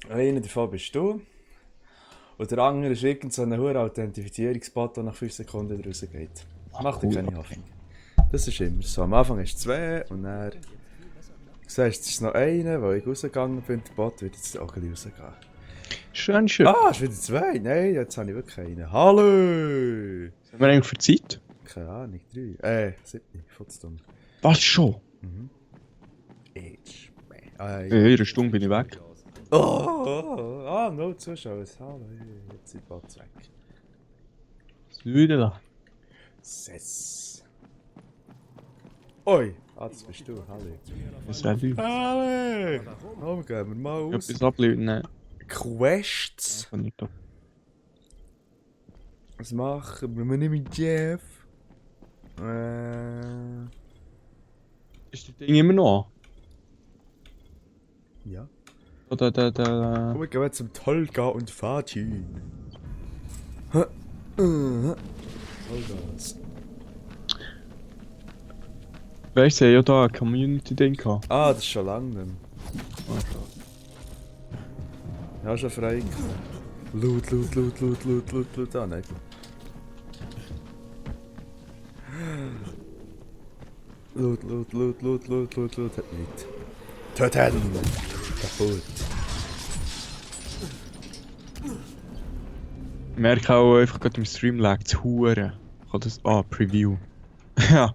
Einer davon bist du. Und der andere ist irgend so ein hoher Authentifizierungsbot, der nach 5 Sekunden wieder rausgeht. Mach dir Cool, keine okay. Hoffnung. Das ist immer so. Am Anfang hast du 2 und dann siehst du, es ist noch einer, weil ich rausgegangen bin. Der Bot wird jetzt auch gleich rausgehen. Schön, schön. Ah, ist wieder 2? Nein, jetzt habe ich wirklich einen. Hallo! Was haben wir eigentlich für Zeit? Keine Ahnung, 3. 7. Futzdumm. Was schon? Ah, In einer Stunde bin ich weg. no Zuschauer. Hallo, jetzt sind die Bots weg. Was will ich da? Sess. Oi! Ah, das bist du. Hallo. Was soll ich? Hallo! Oh, gehen wir mal aus. Etwas ablehnen? Nein, Quests. kann nicht. Was machen wir nicht mit Jeff? Ist das Ding immer noch? Ja. Oder der. Oh, wir gehen jetzt zum Tolga und Fatih. Tolgas. Weißt du, ja da ein Community-Ding gehabt. Ah, das ist schon lange nicht mehr. Ja, schon frei. Loot. Ah, nein. Loot. Hat nicht. Töten! Kaputt. Ich merke auch einfach gerade im Stream lag zu Huren. Ich kann das. Ah, Preview. Ja.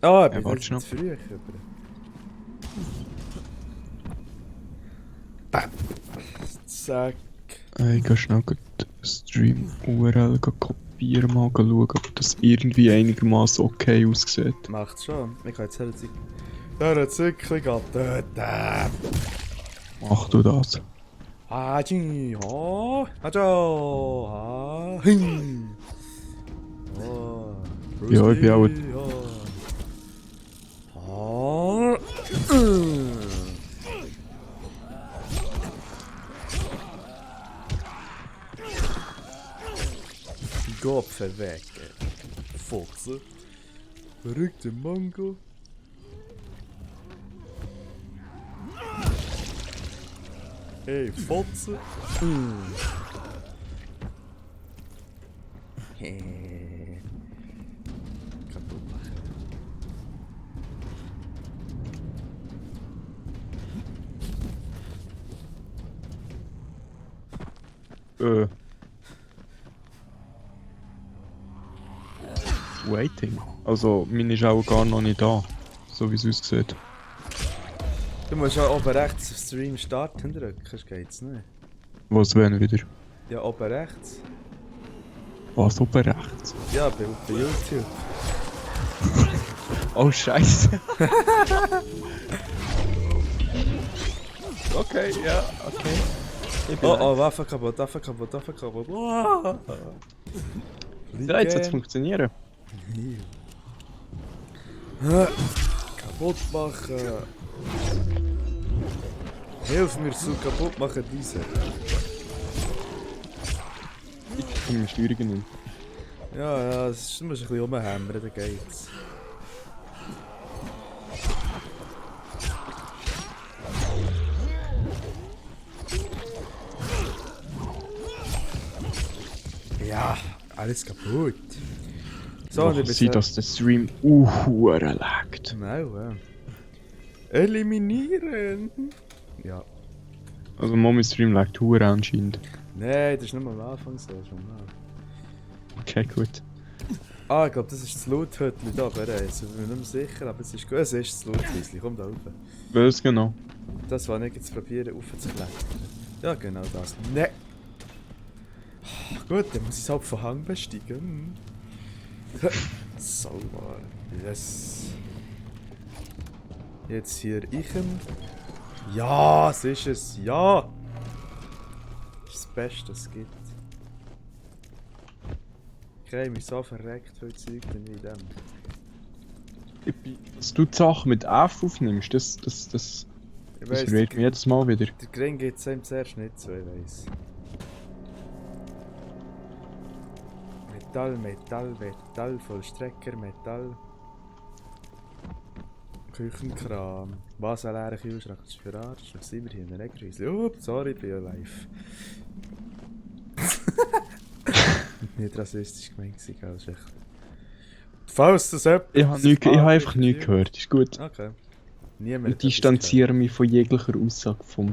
Ah, ich Ja, bin warte jetzt noch. zu früh über. Bam! Zack. Ich gehe schnell den Stream URL kopieren, mal schauen, ob das irgendwie einigermaßen okay aussieht. Macht's schon. Ich kann jetzt eine Zeit. Der Zückli geht töten. Mach du das. Haji, ho, hajo, ha, hin. Oh, Ja, ich bin auch- Ha, Kopf weg, Fuchse. Verrückte Mango. Hey, Fotze. Kaputt machen. Waiting. Also, meine ist auch gar noch nicht da. So wie es aussieht. Du musst ja oben rechts auf Stream starten drücken, sonst geht's nicht. Was wären wieder? Ja, oben rechts. Was oben rechts? Ja, bei YouTube. Oh Scheiße. Okay, ja, okay. Ich bin Oh, Waffe kaputt. Oh. ja, jetzt hat es funktionieren. Kaputt machen. Hilf mir zu kaputt machen diese. Ich komme Steuerungen nicht. Ja, das ist, du musst ein bisschen rumhämmern, dann geht's. Ja, alles kaputt. So, So, und ich ich sehe, dass der Stream hure laggt. Nein, ja. Eliminieren! Ja. Also, mein Stream laggt hure anscheinend. Nein, das ist nicht mal am Anfang so, schon mal. Okay, gut. Ah, ich glaube, das ist das Loot-Hütchen da, aber ich bin mir nicht mehr sicher, aber es ist gut. Es ist das Loot-Häuschen, komm da rauf. Was genau? Das war nicht jetzt probieren, aufzuklettern. Ja, genau das. Ne! Gut, dann muss ich es halt von Hang besteigen. Sauber. Yes. Jetzt hier Ichen. Ja, es ist es. Ja! Das ist das Beste, das es gibt. Ich habe mich so verreckt für Zeug in dem. Dass du die Sachen mit F aufnimmst, das Ich verwirrt mich jedes Mal wieder. der Gring geht es ihm zuerst nicht so, ich weiss. Metall, Vollstrecker, Metall. Küchenkram. Was ein leerer Kühlschrank ist für Arsch. Da sind wir hier in der Ecke. Ups, sorry, ich bin ja live. Nicht rassistisch gemeint, gell? Das ist echt... Falls das jemand... Ich habe einfach nichts gehört, ist gut. Okay. Niemand Ich distanziere mich von jeglicher Aussage vom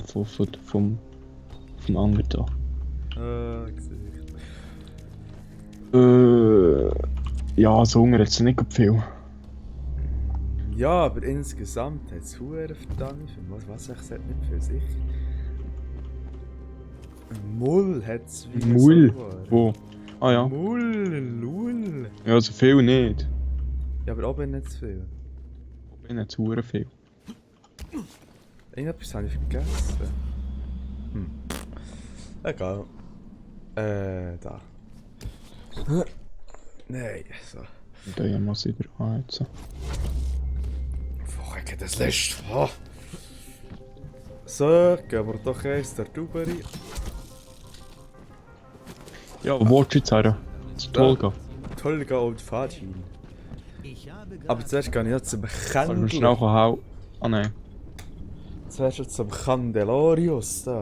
anderen da. Gesicht. Ja, so Hunger hat es nicht viel. Ja, aber insgesamt hat es verdammt viel. Was ich sage, nicht für sich. Mull hat es wie Mull? so Wo? Ah ja. Mull, Lull. Ja, so viel nicht. Ja, aber oben nicht zu viel. Ich bin nicht zu viel. Irgendetwas habe ich vergessen. Egal. Da. Nein, so. Und dann muss ich wieder anheizen. Wo geht das Licht? Oh. So, gehen wir doch eins der Tuberi. Ja, wo willst du jetzt her? Zu Tolga. Tolga und Fatin. Aber zuerst gehe ich noch zum Kannst du schnell Kandel. hauen? Ah nein. Zuerst noch zum Candelarius da.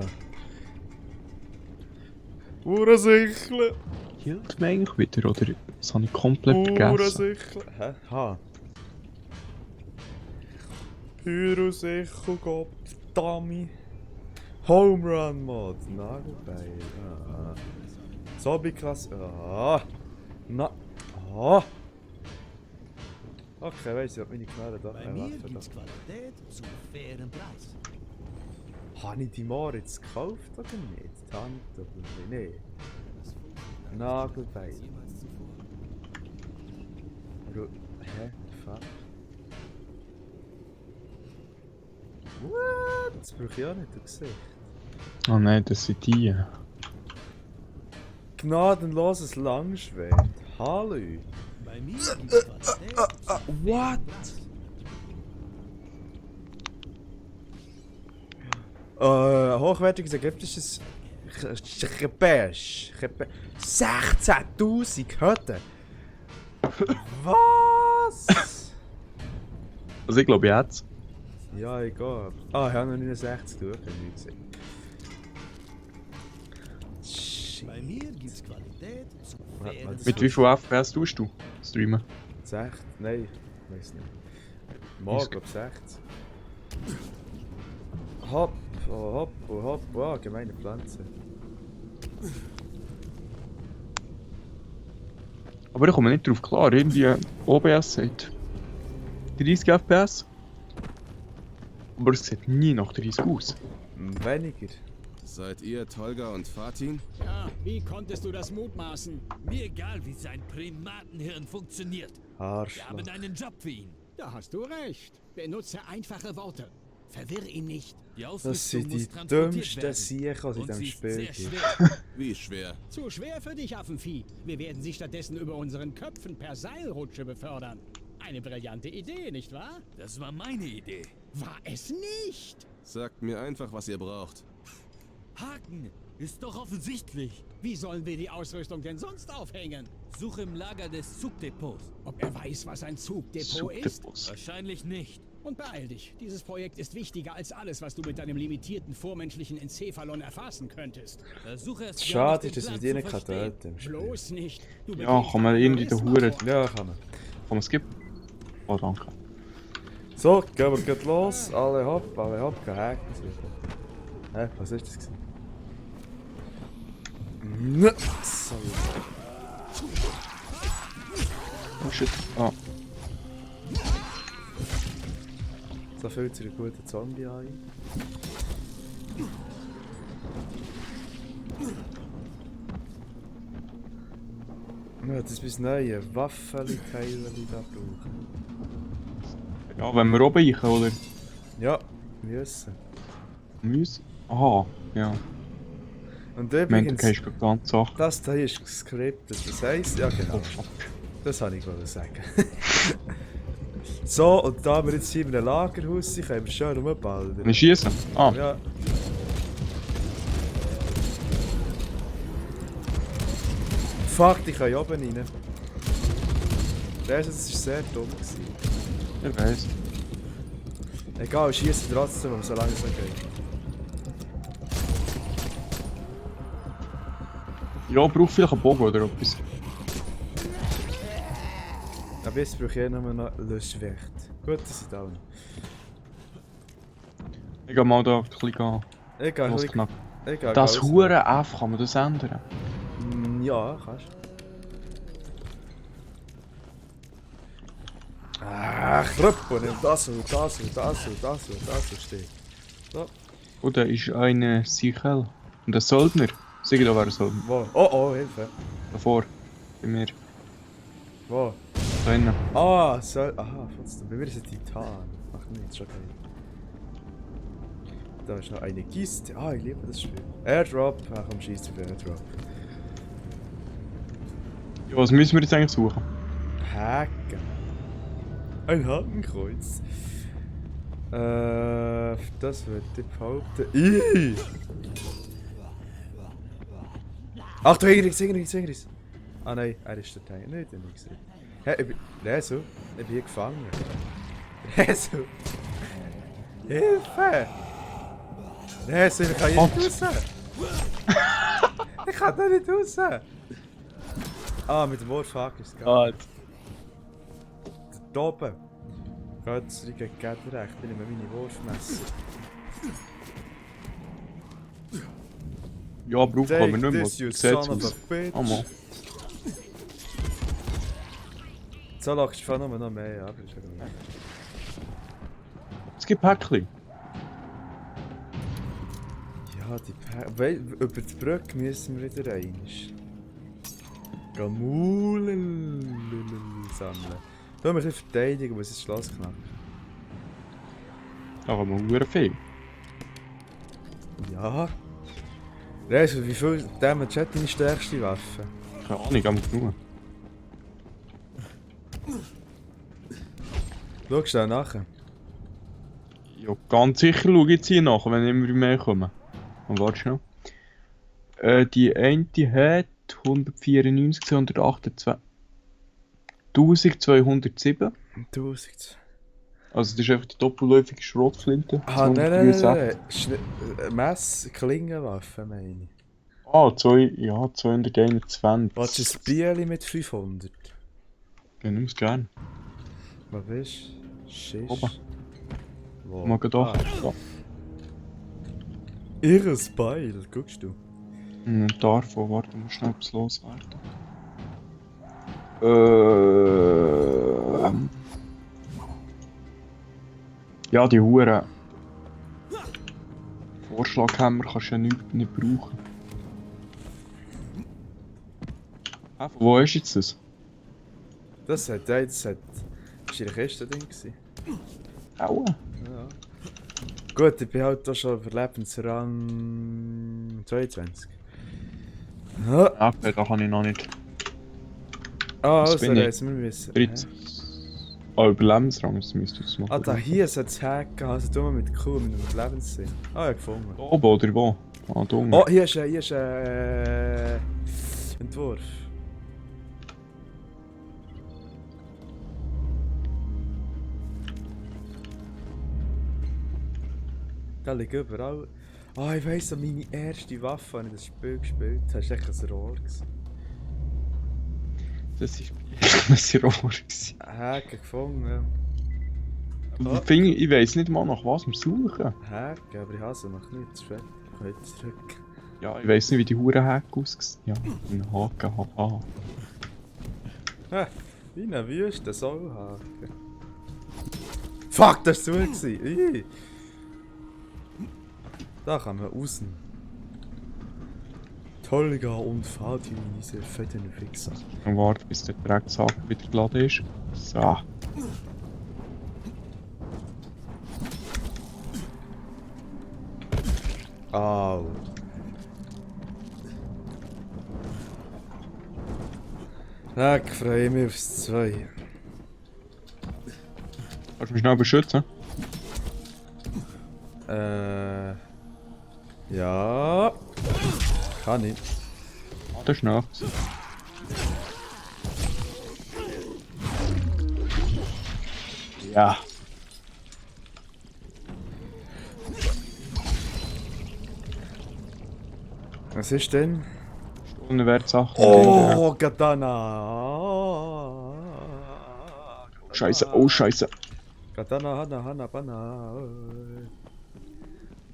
Uhrensichel! Hilft mir eigentlich wieder, oder? Das habe ich komplett vergessen. Uhrensichel! Hä? Ha. Uhrensichel, Gott, Dummy. Home Run Mod, Nagelbeil. Ah. Zombie-Klasse. Ah. Na. Ah. Okay, weiss ich, ob meine Knarre doch Bei keine mir Waffe gibt's da. Qualität zu fairem Preis. Habe ich die Moor jetzt gekauft oder nicht? Die Hand oder nicht? Nagelbeil. Hä? Fuck. What? Das brauche ich auch nicht im Gesicht. Ah nein, das sind die. Gnadenloses Langschwert. Hallo. Bei mir gibt's Qualität zu fairem What? Preis. Hochwertiges ägyptisches Chebesh. 16.000 Hütten. Was? Also ich glaube jetzt. Ja, egal. Ah, ich habe noch 69 durch, hab ich gesehen. Bei mir gibt's Qualität zu Warte, fairem das- Mit wie viel FPS tust du streamen? 60? Nein, ich weiß nicht. Mal, glaub 60. Hopp, oh, hopp, oh, hopp, oh, gemeine Pflanze. Aber ich komme nicht drauf klar. Irgendwie OBS sagt 30 FPS. Aber es sieht nie nach 30 aus. Weniger. Seid ihr Tolga und Fatin? Ja, wie konntest du das mutmaßen? Mir egal, wie sein Primatenhirn funktioniert. Wir Arschloch. haben einen Job für ihn. Da hast du recht. Benutze einfache Worte. Verwirr ihn nicht. Die Das Ausrüstung sind muss die transportiert dümmsten werden. Siechen, die es in Und diesem sie ist Spiel sehr gibt. schwer. Wie schwer? Zu schwer für dich, Affenvieh. Wir werden sie stattdessen über unseren Köpfen per Seilrutsche befördern. Eine brillante Idee, nicht wahr? Das war meine Idee. War es nicht? Sagt mir einfach, was ihr braucht. Haken ist doch offensichtlich. Wie sollen wir die Ausrüstung denn sonst aufhängen? Suche im Lager des Zugdepots. Ob er weiß, was ein Zugdepot ist? Zugdepots. Wahrscheinlich nicht. Und beeil dich. Dieses Projekt ist wichtiger als alles, was du mit deinem limitierten vormenschlichen Enzephalon erfassen könntest. Versuche es Schade, ja, dass wir den die Plan nicht zu verstehen. töten im Spiel. Bloß nicht. Du Ja, begehst kann man einen irgendwie den Terrorismus. Huren- Ja, kann man. Kann man skippen? Oh danke. So, gehen wir gleich los. Alle hopp, gehen hacken. Hä, was ist das gewesen? So. Oh shit. Ah. So viel zu einer guten Zombie ein. Ja, das ist neue Waffenteile da brauchen. Ja, wenn wir oben reichen, oder? Ja, müssen. Müssen. Aha, ja. Und Ich meine, du übrigens, gehst gerade ganz Sachen. das hier ist gescriptet. Das heisst, ja genau, Oh fuck. das wollte ich sagen. So, und da wir jetzt hier in einem Lagerhaus sind, können wir schön rumballern. Wir schießen. Ah, Ja. Fuck, die können oben rein. Das war sehr dumm. ich weiss. Egal, schieße trotzdem, solange es geht. Ja, braucht vielleicht einen Bogen oder etwas. Aber jetzt brauche ich eh nur noch Le Schwert. Gut, das sind alle. Ich geh mal da ein bisschen gehen. Egal, Losknack. egal. Das hure F, kann man das ändern? Ja, kannst du. Ach, Rüppen, und das und das und das und das und das und steht. So, Oh, da ist eine Sichel. Und ein Söldner. Sag da, wer ein Söldner. wo? Oh, oh, Hilfe. Davor. Bei mir. Wo? Da innen. Ah, so. Aha, trotzdem. Bei mir ist ein Titan. Ach nicht, schon geil. Da ist noch eine Kiste. Ah, ich liebe das Spiel. Airdrop. Ach komm, schieß auf Airdrop. Ja, was müssen wir jetzt eigentlich suchen? Haken. Ein Hakenkreuz. Das würde ich behaupten. Ih! Achtung, Ingrid! Ah nein, er ist der Teil. Nein, der nicht. Hä, ich bin... Resu? Ich bin hier gefangen. Resu! Hilfe! Resu, ich kann hier nicht raus! Ich kann da nicht raus! Ah, mit dem Wurfhaken ist es gegangen. Da oben. Gott, ich gegen recht, ich nehme meine Wurfmesser. Ja, braucht man nicht mehr. This, you Sieht's son of aus. a bitch. Oh Mann. So lachst du von nur noch mehr, aber ist ja gut. Es gibt Päckchen. Ja, die über die Brücke müssen wir wieder rein. Gamulen sammeln. Da haben wir ein bisschen verteidigen, muss das Schloss knacken. Da haben wir hure viel. Ja. Reis, wie viel Damage hat deine stärkste Waffe? Keine Ahnung, aber genug. Schau schnell nachher. Ja, ganz sicher schaue ich jetzt hier nach, wenn immer mehr kommen. Und warte schnell. Die eine hat 194, 228, 1207. 1000. Also das ist einfach die doppelläufige Schrotflinte. Ah, nein. 263. Klingenwaffe meine ich. Ah, 221. Was ist ein Bieli mit 500? Ja, nimm's gern. Was bist du? Schiss. Oben. Wo? Mal doch. Ja. Irres Beil, guckst du? Und davon, warte, muss schnell etwas loswerden. Ja, die Huren. Vorschlaghammer kannst du ja nicht brauchen. Ah, von wo ist jetzt das? Das war in der Kiste drin. Aua. Ja. Gut, ich bin halt da schon Überlebensrang 22. Ah, Okay, da kann ich noch nicht. also bin ich? reisen wir müssen. 13. Ah, Überlebensrang, das müsste ich machen. Ah, da hier sollte es hacken, also tun wir mit Q, mit dem Überlebenssinn. Ah, ja, gefunden. Oben oder wo? Ah, da unten. Oh, hier ist Entwurf. Da liegt überall. Ah, ich weiss, meine erste Waffe, als ich das Spiel gespielt habe, war echt ein Rohr. Das ist ein Rohr. Haken gefunden, ja. Ich weiss nicht mal nach was wir suchen. Haken, aber ich habe sie noch nicht. Das ist fertig. Ich kann jetzt zurück. Ja, ich weiss nicht, wie die Hurenhaken aussieht. Ja, ein Haken, haha. Ha, wie eine Wüste, Sollhaken. Fuck, das war zu. Ih. Da kann man raus. Tolga und Fatih, diese fetten Fixer. Und warte, bis der Drecksack wieder geladen ist. So. Au. Ich freue mich aufs 2. Kannst du mich schnell beschützen? Ja. Kann ich. Ah, das ist nachts. Ja. Was ist denn? Stohlene Wertsachen. Oh, Katana! Scheiße, oh Scheiße. Katana, Hanna, Hanna, Banna.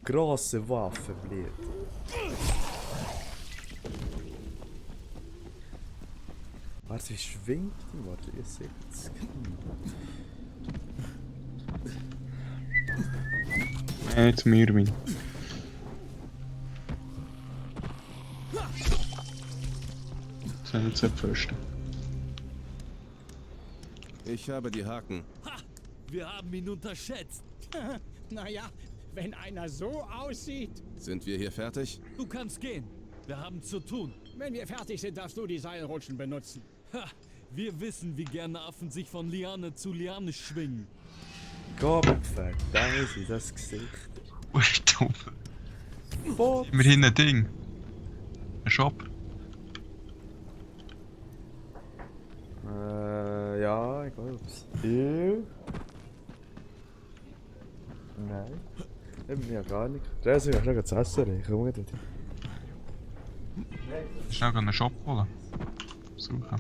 Grosse Waffe, blöd. Warte, wie schwingt die? Warte, ihr seht's. Nicht mir, mein. Das sind jetzt die Pfosten. Ich habe die Haken. Ha! Wir haben ihn unterschätzt. Naja, wenn einer so aussieht. Sind wir hier fertig? Du kannst gehen. Wir haben zu tun. Wenn wir fertig sind, darfst du die Seilrutschen benutzen. Ha! Wir wissen, wie gerne Affen sich von Liane zu Liane schwingen. Gopfer, da ist sie, das Gesicht. Ui, dumm. Bot. Immerhin ein Ding. Ein Shop. Ja, ich glaub's. Nein. Eben ja gar nicht. Der ist ja schon zu essen, ich komme nicht. Schnell einen Shop holen. Suchen.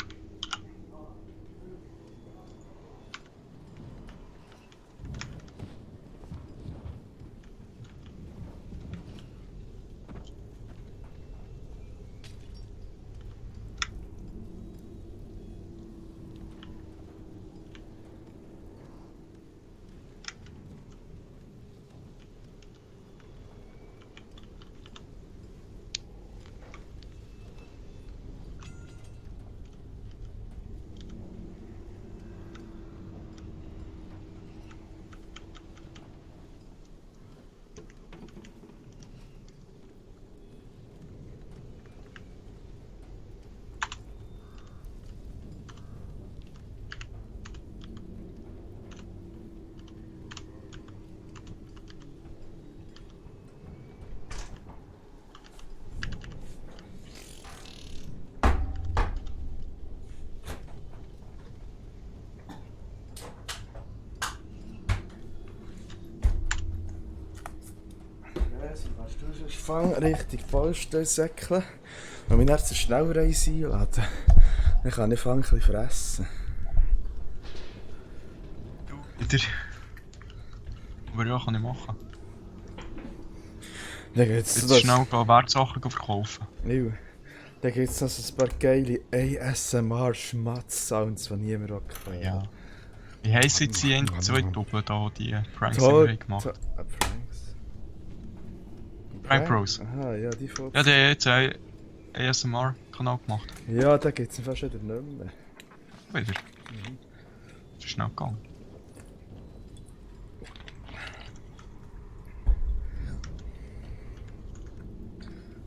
Ich fange richtig Vollstellsäckchen. Wenn wir dann zu schnell einladen, dann kann ich ein bisschen fressen. Wieder. Aber ja, kann ich machen. Dann geht's Jetzt schnell Wertsachen verkaufen. Ja. Dann gibt's noch so ein paar geile ASMR-Schmatz-Sounds, die niemand auch gefällt. Ja. Wie heissen jetzt die zwei Doppel da, die Pranks, die Toll. wir gemacht haben? Pranks? Prank Bros. Aha, ja, die Folge. Ja, der hat jetzt einen ASMR-Kanal gemacht. Ja, da gibt's fast wieder nicht mehr. Wieder. Das ist schnell gegangen.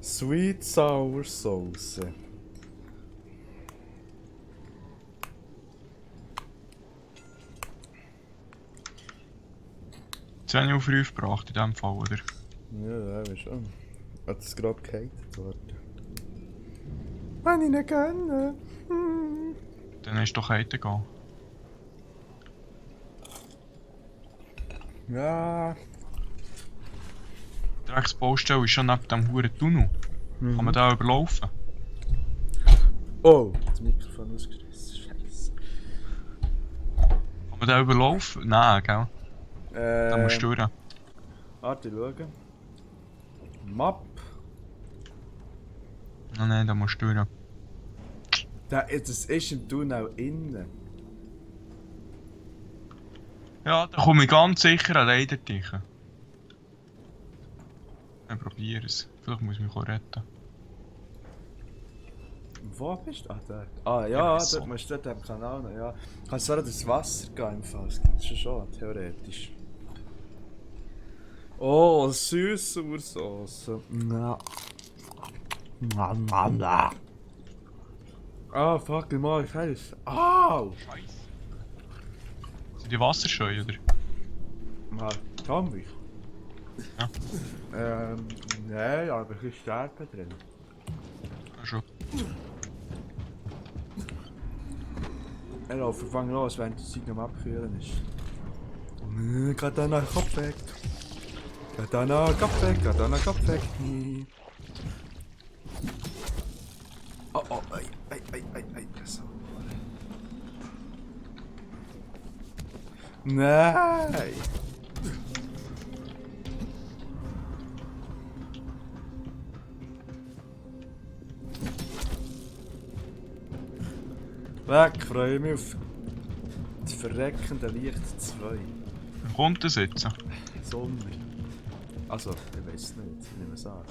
Sweet Sour Sauce. Jetzt habe ich auf 5 gebracht in dem Fall, oder? Ja, ja, schon. Hat es gerade gehatet worden. Wenn ich nicht gerne. Dann ist doch heute gegangen. Ja. Die Drecksbaustelle ist schon neben dem huren Tunnel. Kann man da überlaufen? Oh, das Mikrofon ausgerissen. Scheiße. Kann man da überlaufen? Nein, gell? Da musst du durch. Warte, schauen. Map. Oh nein, da musst du durch. Das ist im Tunnel innen. Ja, da komme ich ganz sicher alleine durch. Ich probiere es. Vielleicht muss ich mich auch retten. Wo bist du? Ah, dort. Ah, ja, dort musst du dort am Kanal noch, ja. Kannst du das Wasser gehen im Fall? Das gibt es schon, theoretisch. Oh, Süß-Sauersoße. Ja. Ah, fuck, ich mag heiß. Au! Scheiße. Sind die Wasserscheu, oder? Mal, komm ich. Ja. Nein, aber ein bisschen Stärke drin. Ja, schon. Er laufen fangen los, wenn das Zeug am Abkühlen ist. Katana, Kopf weg. Katana, Kopf weg, Katana, Kopf weg. Oh, oh, ei. So. Nein! Weg, freue mich auf das verreckende Licht 2. Wann kommt das jetzt? Sommer. Also, ich weiß es nicht, ich nehme es an.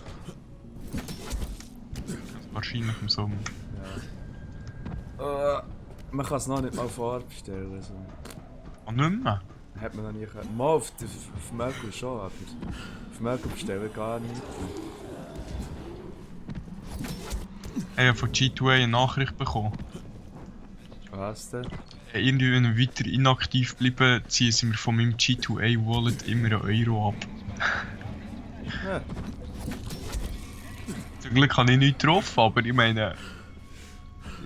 Wahrscheinlich im Sommer. Man kann es noch nicht mal vorbestellen. Also. Und nicht mehr? Hat man noch nie gehört. Mal auf Merkel schon, aber auf Merkel bestellen gar nicht. Ich habe von G2A eine Nachricht bekommen. Was denn? Irgendwie, wenn wir weiter inaktiv bleiben, ziehen sie mir von meinem G2A Wallet immer einen Euro ab. Ja. Zum Glück habe ich nichts drauf, aber ich meine...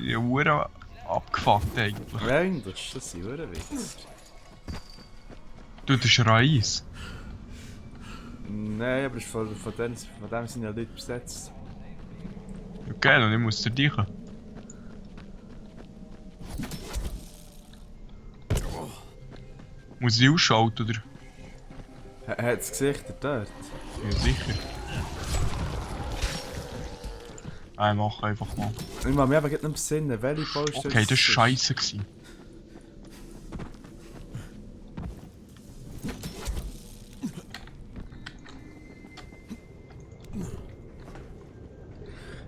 Ich habe abgefuckt eigentlich. Nein, das sind Witz. Du, das ist Reis. Nein, aber von dem sind ja Leute besetzt. Okay, und ich muss zu dir. Muss ich ausschalten, oder? Hat das Gesicht dort? Ja, sicher. Nein, mach einfach mal. Ich mache mir aber nicht mehr Sinn, welche Baustelle Okay, das war scheiße gewesen.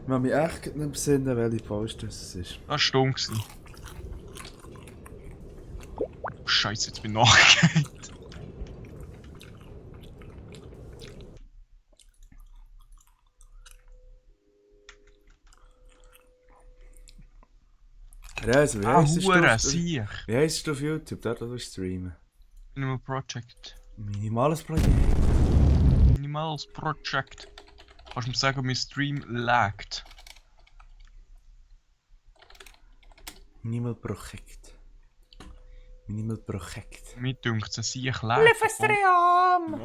Ich mache mich echt nicht mehr Sinn, welche Baustelle es ist. Das war stumm gewesen. Scheiße, jetzt bin ich nachgegangen. Reise, wie Ah, heisst Hure, sieh. Wie heisst du auf YouTube, dort wo du streamen? Minimal Project. Minimales Projekt. Minimales Project. Kannst du mir sagen, mein Stream laggt? Minimal Projekt. Minimal Projekt. Mir dünkt es, sieh, laggt. Lefestream!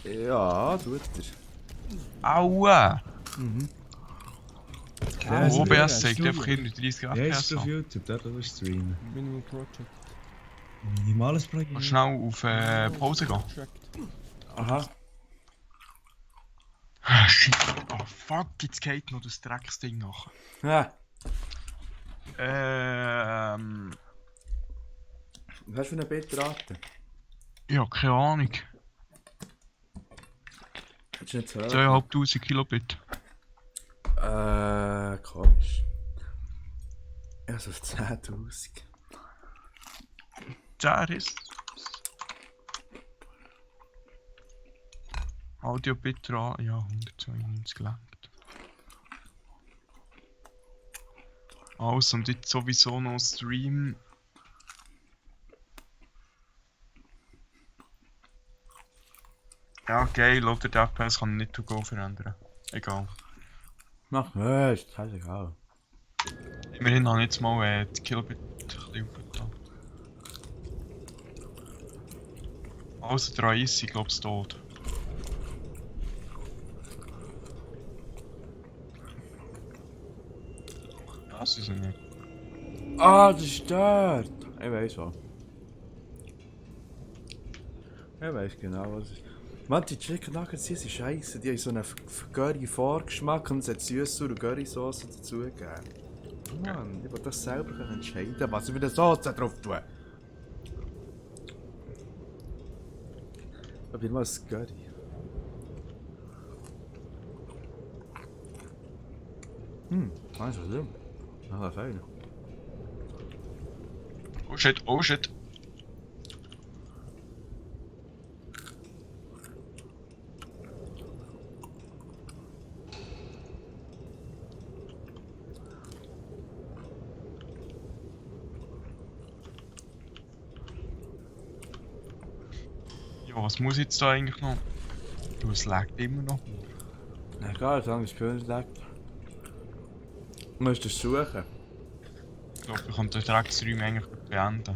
Ja, tut er. Aua! Mhm. OBS zeigt einfach irgendwie 30 Wie heisst FPS du auf an. YouTube, dort wo du streamen? Minimal Project. Minimales Projekt. Kannst du schnell auf Pause gehen? Aha. Ah, shit. Oh fuck, jetzt geht noch das Drecksding nach. Ja. Was hast du für eine Bitrate? Ja, keine Ahnung. Willst du nicht hören? 2500 Kilobit. Komisch. Also auf 10.000. Der ist. Audio-Bit dran, ja, 192 gelangt. Also, und jetzt sowieso noch Stream. Ja, geil, oder der FPS kann nicht to go verändern. Egal. Mach was, ist scheißegal. Immerhin habe ich jetzt mal die Kilobit ein bisschen aufgetan. Also 30, glaube ich, tot. Das ist er nicht. Ah, das ist dort! Ich weiß was. Ich weiß genau was es ist. Mann, die Chicken Nuggets hier sind scheisse. Die haben so einen Curry-Vorgeschmack und es hat Süße und Curry-Sauce dazugegeben. Mann, ich will das selber entscheiden, was ich mit der Sauce drauf tue. Ich bin mal ein Curry. Meinst du was schlimm? Ah, fein. Oh shit, oh shit. Ja, was muss ich jetzt da eigentlich noch? Du, es laggt immer noch. Egal, solange das Spiel nicht leckt. Du musst es suchen. Ich glaube, ich kann den Drecksräume eigentlich beenden.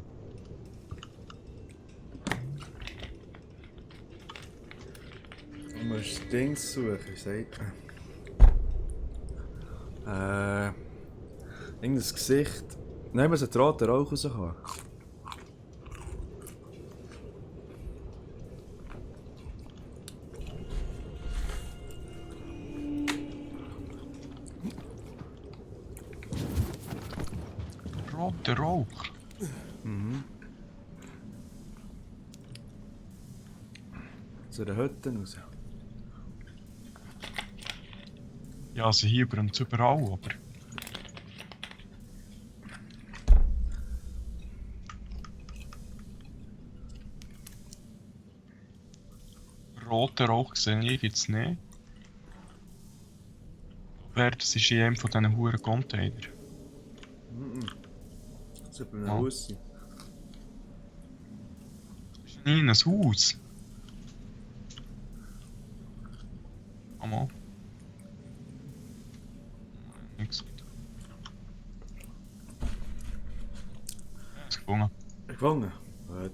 musst das Ding suchen, wie sagt man? Irgendein Gesicht. Nein, man sollte roten Rauch rauskommen. Roter Rauch. Zu den Hütten raus. Ja, also hier brennt es überall, aber... Roter Rauch sehe ich jetzt nicht. Wer, das ist in einem von diesen huren Container. Das ist bei einem Ja. Haus sein. Ist nie in ein Haus. Oh mal. Nix. Ist gefunden. Gefangen? Gut.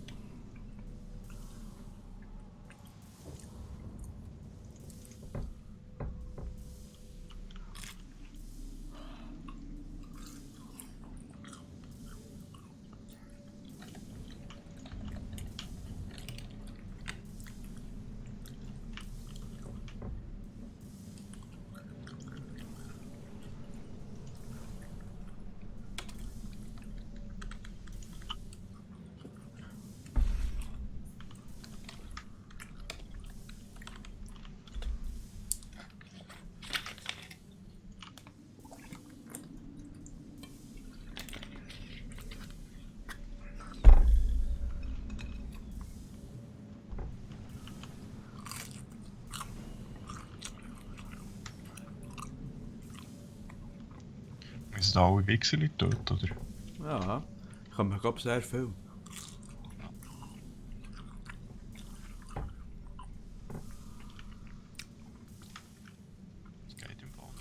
Müssen da alle Wichser töten, oder? Ja, ich habe glaube sehr viel. Das geht im Fall.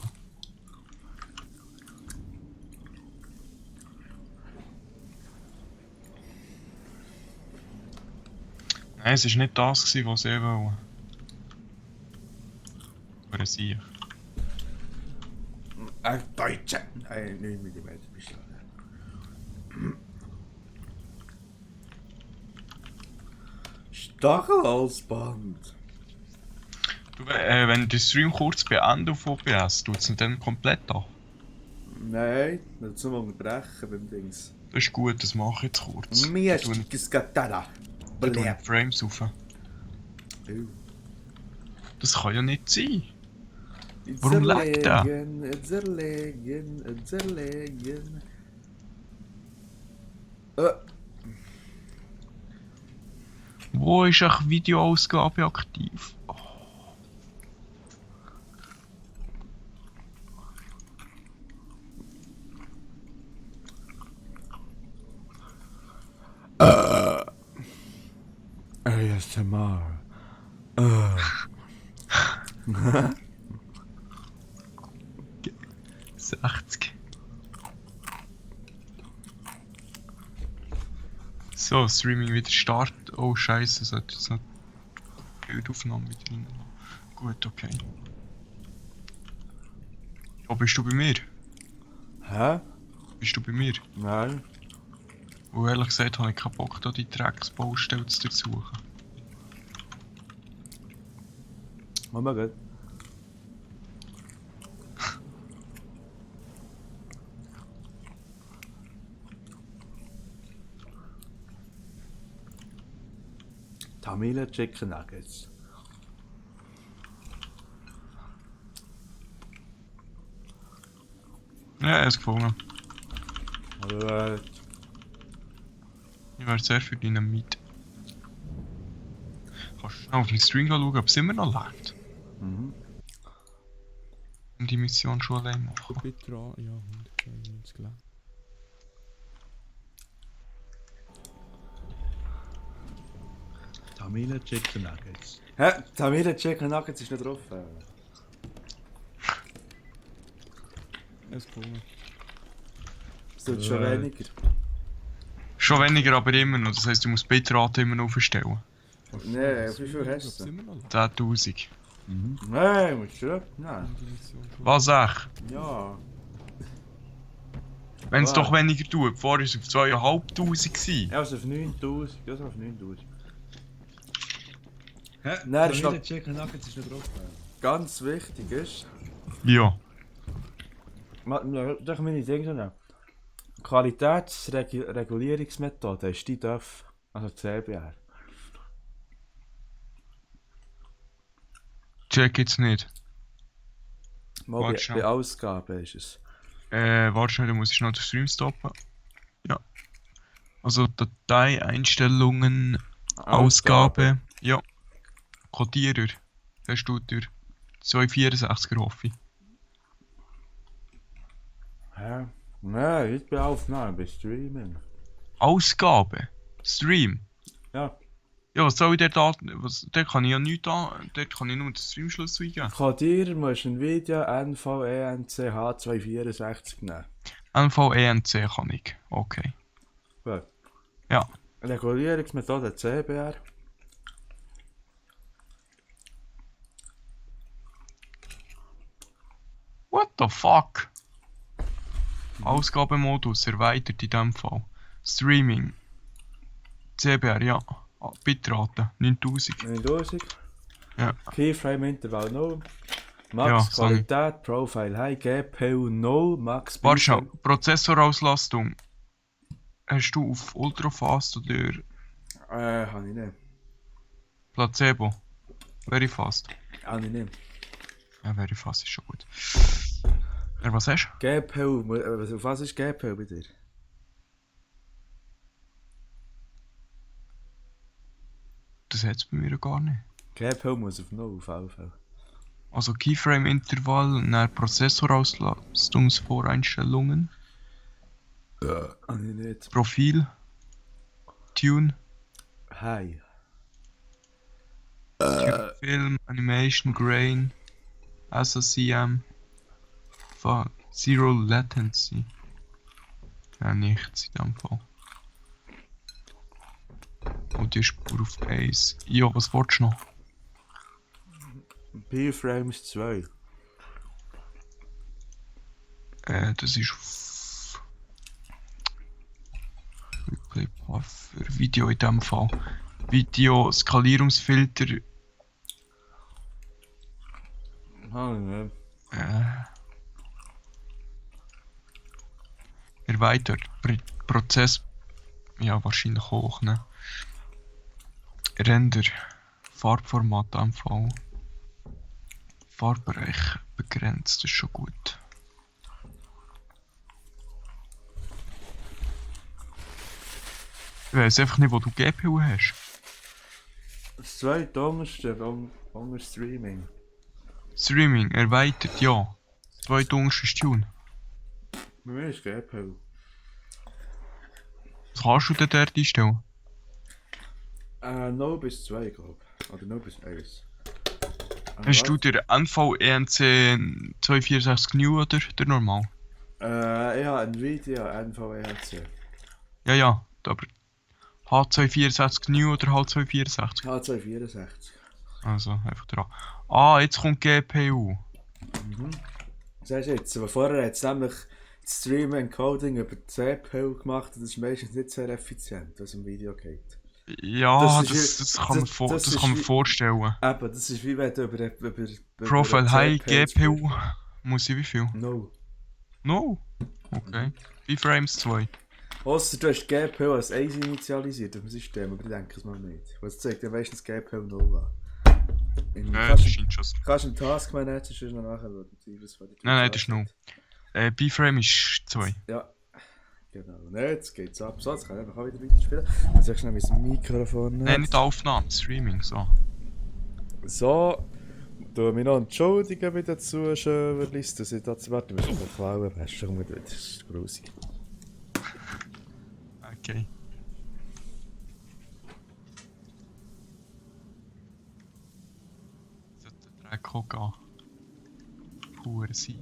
Nein, es war nicht das, was sie wollen. Aber ein Sieg. Deutsche! 9 mm Pistole. Stachelhalsband! Du, wenn du den Stream kurz beendest auf OBS, tut es ihn dann komplett an. Nein, nicht zum Unterbrechen beim Dings. Das ist gut, das mache ich jetzt kurz. Mir Dann tue ist Katana. ich die Frames rauf. Das kann ja nicht sein. Warum lag der? Zerlegen. Wo ist eigentlich Videoausgabe aktiv? Oh. ASMR. 60. So, Streaming wieder Start. Oh Scheiße, sollte jetzt noch Bildaufnahme wieder rein. Gut, okay. Ja, bist du bei mir? Hä? Bist du bei mir? Nein. Und ehrlich gesagt habe ich keinen Bock, da die Drecksbaustelle zu durchsuchen. Oh mein Gott. Tamile Chicken Nuggets. Ja, er ist gefunden. Alright. Ich wäre sehr für Dynamit. Kannst du schnell auf den Stream schauen, ob es immer noch lebt? Mhm. Und die Mission schon allein machen. Bitte dran, ja, 192 gelesen. Tamile Chicken Nuggets. Hä? Tamile Chicken Nuggets ist nicht drauf. Es kommt. Es tut schon weniger. Schon weniger, aber immer noch. Das heisst, du musst die Bitrate immer noch aufstellen. Nee, wie viel hast du? 10.000. Nein, musst du nein. Was echt? Ja. Wenn es Ah. doch weniger tut, vorher war es auf 2500 gewesen. Ja, also auf 9000. Ja, so auf 9000. Hä? Nein, ist noch- der Chicken Nuggets ist noch drauf. Ganz wichtig ist, Ja. doch meine Dinge noch. Qualitätsregulierungsmethode ist die DÖF, also CBR. Check jetzt nicht. Mal Warte bei schnell. Ausgaben ist es. Warte schnell, da muss ich noch den Stream stoppen. Ja. Also Datei, Einstellungen, Ausgabe. Ja. Codierer. Der steht durch 264er hoffe ich. Hä? Nein, nicht bei Aufnahmen, bei Streaming. Ausgabe. Stream. Ja. Ja, was soll ich der Daten. Der kann ich ja nichts an. Dort kann ich nur den Streamschluss eingeben. Codierer musst ein Video NVENC H264 nehmen. NVENC kann ich. Okay. Gut. Ja. Regulierungsmethode CBR. What the fuck? Ausgabemodus erweitert in dem Fall. Streaming. CBR, ja. Bitrate 9000. 9000. Ja. Keyframe Interval 0. Max Ja, sorry. Qualität, Profile High, GPU 0, Max Warte schon, Prozessorauslastung. Hast du auf Ultrafast oder Habe ich nicht. Placebo? Very fast. Habe ich nicht. Ja, very fast ist schon gut. Ja, was hast du? GPU, auf was ist GPU bei dir? Das hat es bei mir gar nicht. GPU muss auf 0 auf jeden Fall. Also Keyframe-Intervall, dann Prozessorauslastungsvoreinstellungen, Habe ich nicht. Profil, Tune, Hi. Film, Animation, Grain, SOCM, Zero Latency. Ja, nichts in dem Fall. Und die Spur auf 1. Ja, was wolltest du noch? P-Frames 2. Das ist auf Replay Path für Video in dem Fall. Video Skalierungsfilter. Habe ich nicht. Erweitert. Prozess. Ja, wahrscheinlich hoch, ne? Render. Farbformat in dem Fall. Farbbereich begrenzt, das ist schon gut. Ich weiss einfach nicht, wo du GPU hast. Das zweite unterste, unter Streaming. Streaming, erweitert, ja. Zweite unterste ist Tune. Bei mir ist GPU. Was kannst du denn dort einstellen? 0 bis 2, glaube ich. Oder 0 bis 1. Hast du den NVENC 264 New oder der normal? Ich habe Nvidia NVENC. Ja, aber H264 New oder H264? H264. Also, einfach dran. Ah, jetzt kommt GPU. Sagst du jetzt, aber vorher hat es nämlich das Stream-Encoding über die CPU gemacht und das ist meistens nicht sehr effizient, was im Video geht. Ja, Das ist das wie- kann man, das- das das ist kann man wie- vorstellen. Eben, das ist wie wenn du über Profile eine High, CPU GPU. Muss ich wie viel? No. No? Okay. Wie Frames 2? Ausser du hast GPU als 1 initialisiert auf dem System, aber ich denke es mal nicht. Was zeigt ja meistens GPU 0 an. Das scheint schon. Kannst du im Taskmanager schon noch nachschauen? Nein, das ist 0. B-Frame ist 2. Ja, genau. Ne, jetzt geht's ab. So, jetzt kann ich einfach auch wieder weiterspielen. Jetzt sagst du noch mein Mikrofon. Nein, nicht Aufnahme, Streaming, so. So, du mich noch entschuldigen bei den Zuschauern, dass ich das... Warte, wir müssen klauen. Das ist schon wieder... Das ist grusig. Okay. Sollte der Dreck auch gehen. Pure Sieg.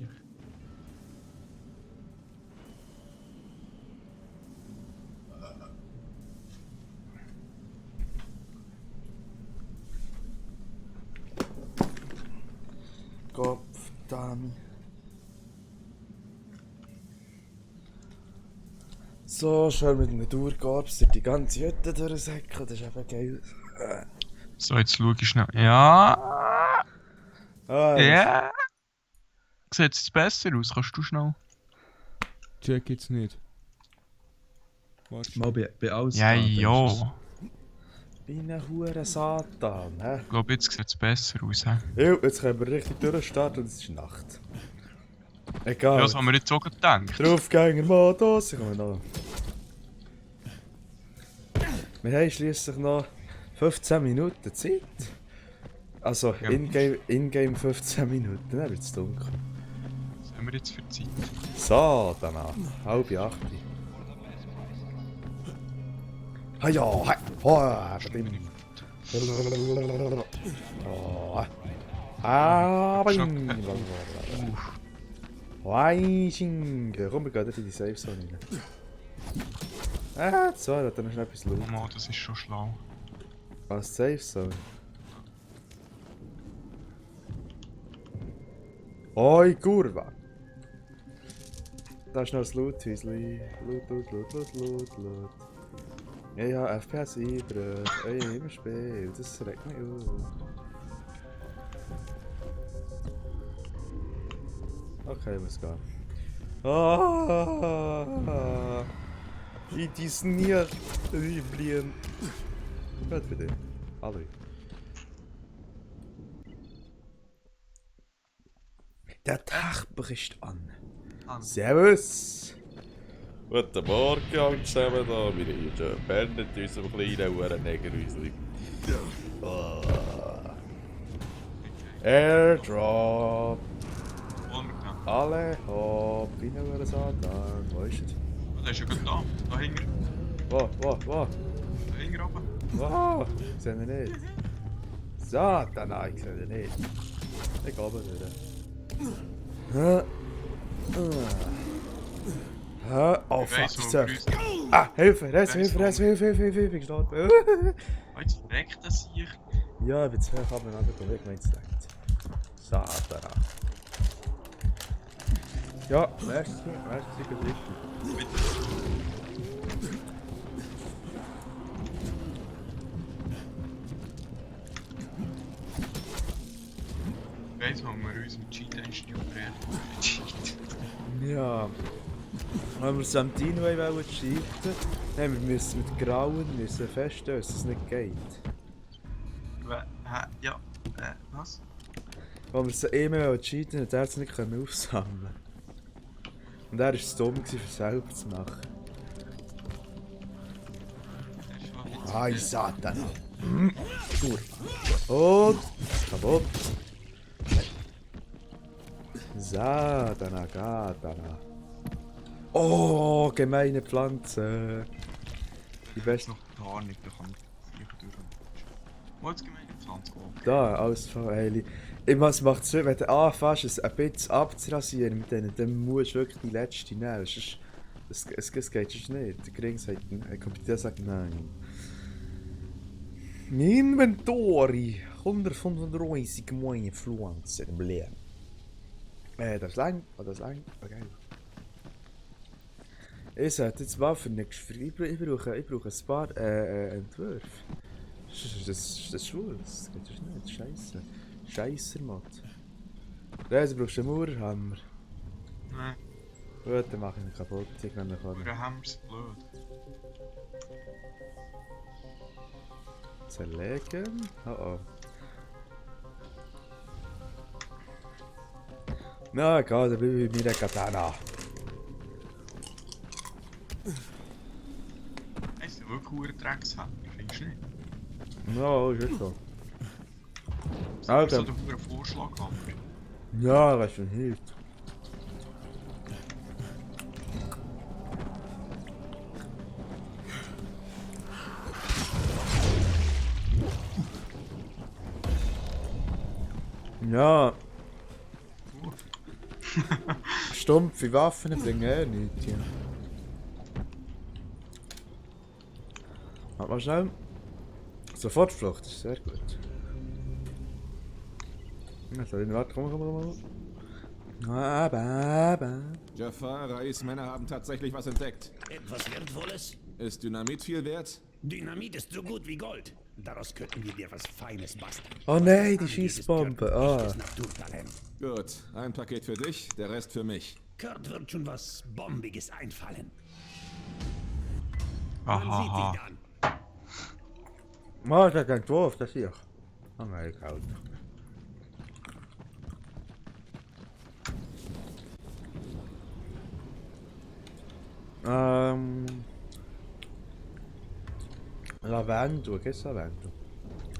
Dami. So, schön mit einem Durchgabster die ganze Hütte durchsäckeln, das ist eben geil. So, jetzt schau ich schnell. Ja. Ja. Sieht es besser aus? Kannst du schnell? Check jetzt nicht. Warte. Mal bei alles. Ja, ja. Wie ein hure Satan, hä? Ich glaube, jetzt sieht es besser aus. He? Jo, jetzt können wir richtig durchstarten und es ist Nacht. Egal. Ja, das haben wir jetzt auch gedacht. Draufgänger-Modus, ich komme noch. Wir haben schliesslich noch 15 Minuten Zeit. Also, Ja. in-game 15 Minuten, dann wird es dunkel. Was haben wir jetzt für Zeit? So, danach. 7:30. Ha ja, ha, ha, bim. Oh, ah, bim. Weising. Komm, wir gehen in die Safe Zone rein. So, da hat er noch schnell etwas Loot. Oh, das ist schon schlau. Was Safe Zone? Oi, Kurva! Da ist noch das Loot-Häusli. Loot. Ja, FPS einbrüht. Ey, im Spiel. Das regt mich auf. Okay, muss gehen. Ah! It is near Liebling. Gut für dich. Hallo. Der Tag bricht an. Servus! Guten Morgen alle zusammen da. Wir haben hier schon Bernd in unserem kleinen Uhrennegerhäuschen. Oh. Airdrop! Alle hopp! Wie ein Satan. Wo ist es? Der ist ja gerade da. Da hinten. Wo? Da hinten oben. Wo? Ich sehe ihn nicht. Satan, nein, ich sehe ihn nicht. Ich gehe wieder. Oh Ich fuck, weiss, das wo ist wir echt. uns- Ah, Hilfe, weiss, Hilfe, wo ich gestorben. Ah, jetzt weckt das hier. Ja, ich bin zu hoch runtergekommen, ich mein's denkt. Satan. Ja, merci, Gesicht. Ich weiss, wo wir uns mit Cheat-Einstellungen Cheat. Ja. Wenn wir Santino wollen cheaten, dann müssen wir mit Grauen feststellen, dass es nicht geht. Ja. Was? Wenn wir so E-Mail cheaten, hat er es nicht aufsammeln. Und er war es dumm, für selber zu machen. Ai, Satan! Und kaputt! Satana, Gatana. Oh, gemeine Pflanze! Die beste. Noch gar nicht, da kann ich sicher durch. Wo hat es gemeint, Pflanze oben? Da, alles von Heili. Was macht es, wenn du anfängst, es ein bisschen abzurasieren mit denen, dann musst du wirklich die letzte nehmen. Es geht sonst nicht. Der Gring sagt, der Kompetenz sagt nein. Inventory! 135 neue Pflanzen bleiben. Das ist lang. Okay. Ich sollte jetzt Waffen nicht ich brauche ein paar Entwürfe. Das ist schwul, das geht ja nicht. Scheiße. Scheisser, Mod. Du brauchst einen Mauerhammer. Nein, Gut, dann mach ich ihn kaputt. Ich nehme ihn vorne. wir haben es blöd. Zerlegen. Oh. Na, egal, dann bin ich bei mir Katana. Ist der wirklich ein Dreckshammer, findest du nicht? Ja, ist echt so. So Alter. der verdammte Vorschlaghammer. Ja, das ist schon hilft. Ja. Stumpfe Waffen bringen nichts hier. Warte mal schnell. Sofortflucht, das ist sehr gut. Ja, soll ich warte, komm. Jafar, Rais Männer haben tatsächlich was entdeckt. Etwas Wertvolles? Ist Dynamit viel wert? Dynamit ist so gut wie Gold. Daraus könnten wir dir was Feines basteln. Oh nein, die Schießbombe. Echtes Naturtalent. Gut, ein Paket für dich, der Rest für mich. Kurt wird schon was Bombiges einfallen. Man sieht Ahaha. dich dann. Oh, dat is een dwarf, dat zie je. Oh nee, ik hou het. Lavendel, kennst du Lavendel?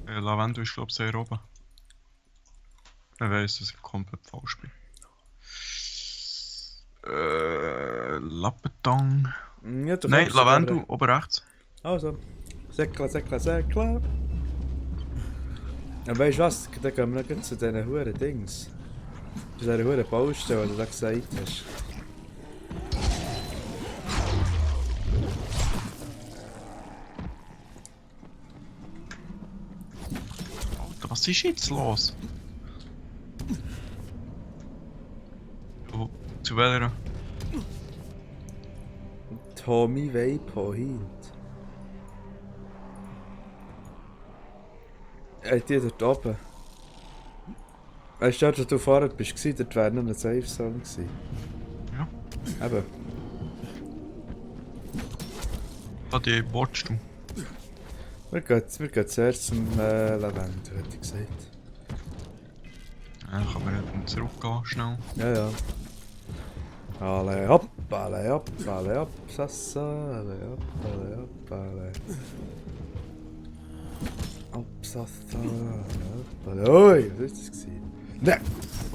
Lavendel ist glaube ich sehr oben. Wer weiß, dass ich komplett falsch bin. Lappetang. Ja, du Nein, kannst Lavendel, sogar- oben rechts. Also, Säckle. Und weißt du was? Dann gehen wir noch zu diesen huren Dings. Zu dieser huren Baustelle, die du da gesagt hast. Alter, was ist jetzt los? Oh, zu welcher? Tommy Waypoint. Die dort oben. Weißt du, dort, wo du vorher bist, dort wäre noch ein Safe Zone gewesen. Ja. Eben. Ah, die watchst du. Wir gehen zuerst zum Lavendel, hätte ich gesagt. Ja, dann kann man dann zurückgehen, schnell. Ja. Alle hopp, Sassa, alle hopp. Hopp, Sassa, alle. Ui, was ist das gewesen? Ne!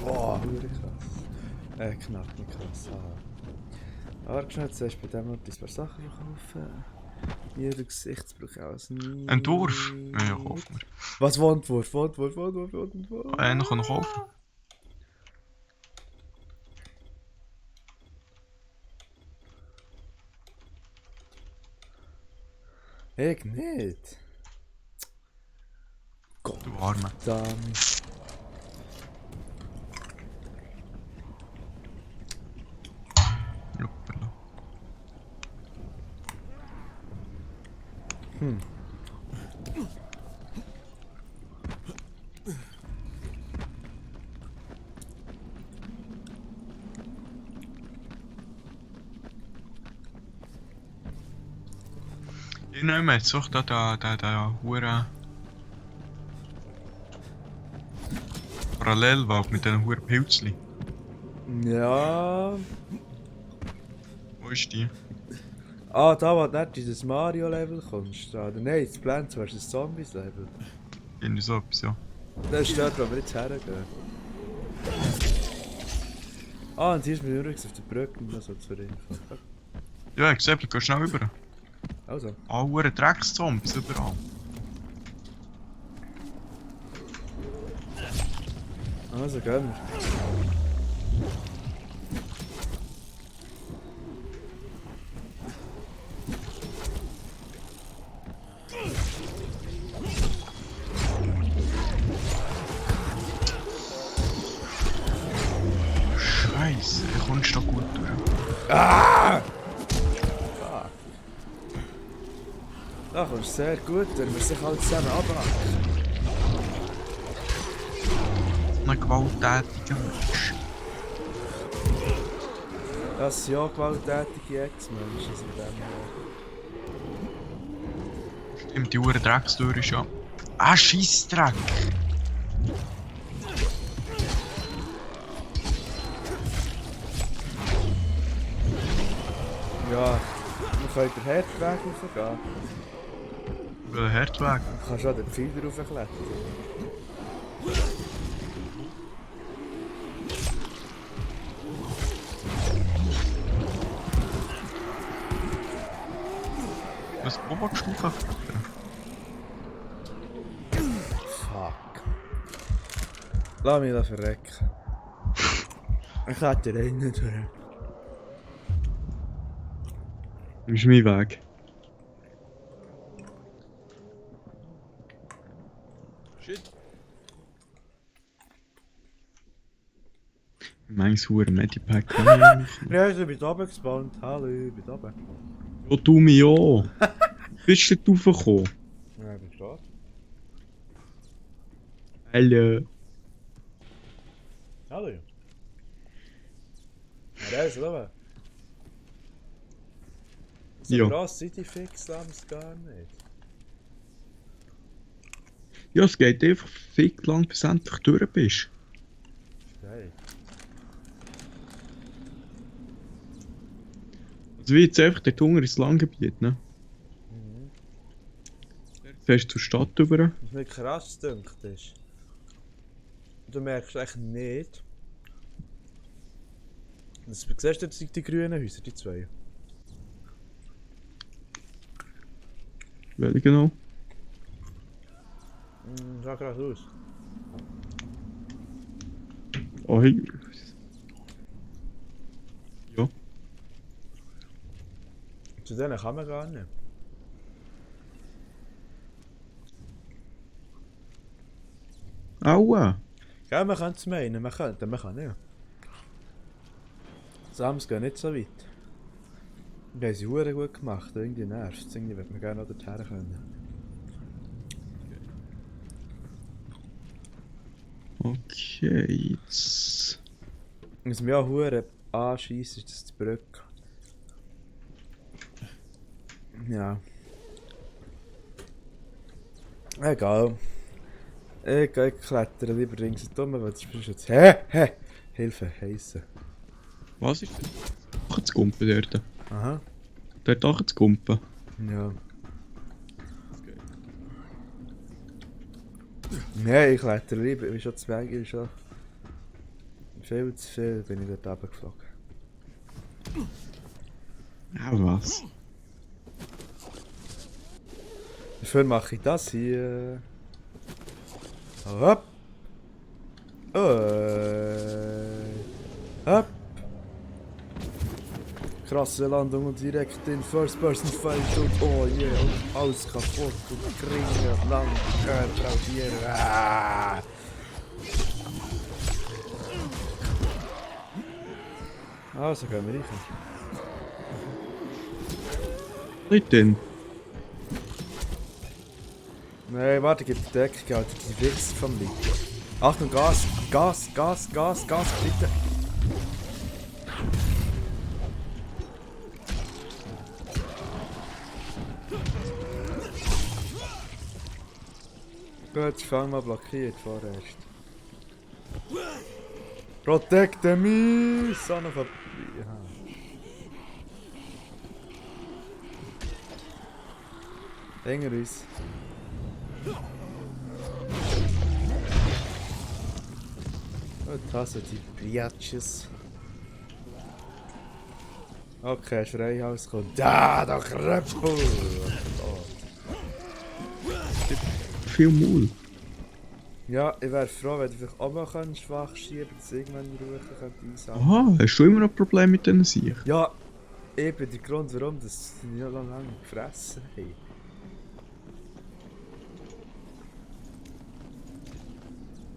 Oh, hure krass. Knapp, nicht krass. Aber schnell zuerst bei dem Ort ein paar Sachen verkaufen. Jeder Gesichtsbruch aus nie. Entwurf? Ja, kaufen wir. Was Wandwurf? Einen kann noch kaufen. Ich nicht. Gott, Du Arme. dann. Juppala. Ich nehme jetzt auch da hure Parallelwald mit diesen huren Pilzli. Ja. Wo ist die? Ah, da wo du nicht dieses Mario-Level kommst. Oder nein, das Plants vs. Zombies-Level. Irgendwie so etwas, ja. Das ist dort, wo wir jetzt hergehen. Ah, und hier ist mir übrigens auf der Brücke noch so zur Info. Ja, ich sehe, du gehst schnell rüber. Also. Ah, hure Dreckszombies überall. Also gehen wir. Scheiße, kommst du da gut durch? Da kommst du sehr gut, wenn wir sich alle zusammen abhaken. Ein gewalttätiger Mensch. Das sind ja gewalttätige Ex-Menschen, also von dem her. Stimmt, die hure Dreckstür ist ja... Ah, Scheissdreck! Ja, wir können den Herdweg raufgehen. Herdweg. Du kannst auch den Pfeiler raufklettern. Wo willst du rauf? Fuck. Lass mich da verrecken. Ich hätte den nicht durch. Das ist mein Weg. Shit. Manches hure Medipack kann ich eigentlich nicht. Ja, ich bin oben gespawnt. Hallo, ich bin oben. Ja, du mich auch. Bist du dort raufgekommen? Ja, ich bin klar. Hallo. Hallo. Ja, der ist oben. So Ja. krass Cityfix haben es gar nicht. Ja, es geht einfach fick lang, bis du endlich durch bist. Geil. Also wie jetzt einfach der Hunger ins Langgebiet, ne? Fährst du zur Stadt rüber? Was mir krass dünkt ist, du merkst echt nicht, das, siehst du jetzt die grünen Häuser, die zwei? Welche genau? Schau gerade aus. Oh, hey. Ja. Zu denen kann man gar nicht. Aua! Ja, man könnte es meinen, man kann nicht. Sams gehen nicht so weit. Die haben sie verdammt gut gemacht, irgendwie nervt es. Irgendwie würde man gerne noch dorthin können. Okay, jetzt. Was mich auch verdammt anscheisst, ist das die Brücke. Ja. Egal. Ich klettere lieber ringsherum, weil das ist jetzt... Hä? Hilfe, heissen. Was ist das? Ach, zu Gumpen dort. Aha. Dort auch zu Gumpen. Ja. Nein, ich klettere lieber, ich bin schon zu weg, ich bin schon... Viel zu viel bin ich dort runtergeflogen. Ja, was? Dafür mache ich das hier. Hopp! Hopp! Krasse Landung und direkt in First Person Fight und oh yeah, und alles kaputt und Kringe, lang, Körper auf hier. Ah. Also gehen wir rein. Nicht denn? Nein, warte, gib die Deckung, Alter, die Wichser vom Lied. Achtung, Gas, Gas, Gas, Gas, Gas, bitte. Gut, jetzt fangen wir blockiert vorerst. Protect me, son of a... Ja. Hänger uns. Und hasse die Biatches. Okay, Schreihaus kommt. Da Kröppel! Viel Maul. Ja, ich wäre froh, wenn du vielleicht auch mal schwach schieben könntest, dass irgendwann Ruhe einsammeln. Aha, hast du immer noch Probleme mit diesen Siegen? Ja, ich bin der Grund, warum das sie nicht lange gefressen haben.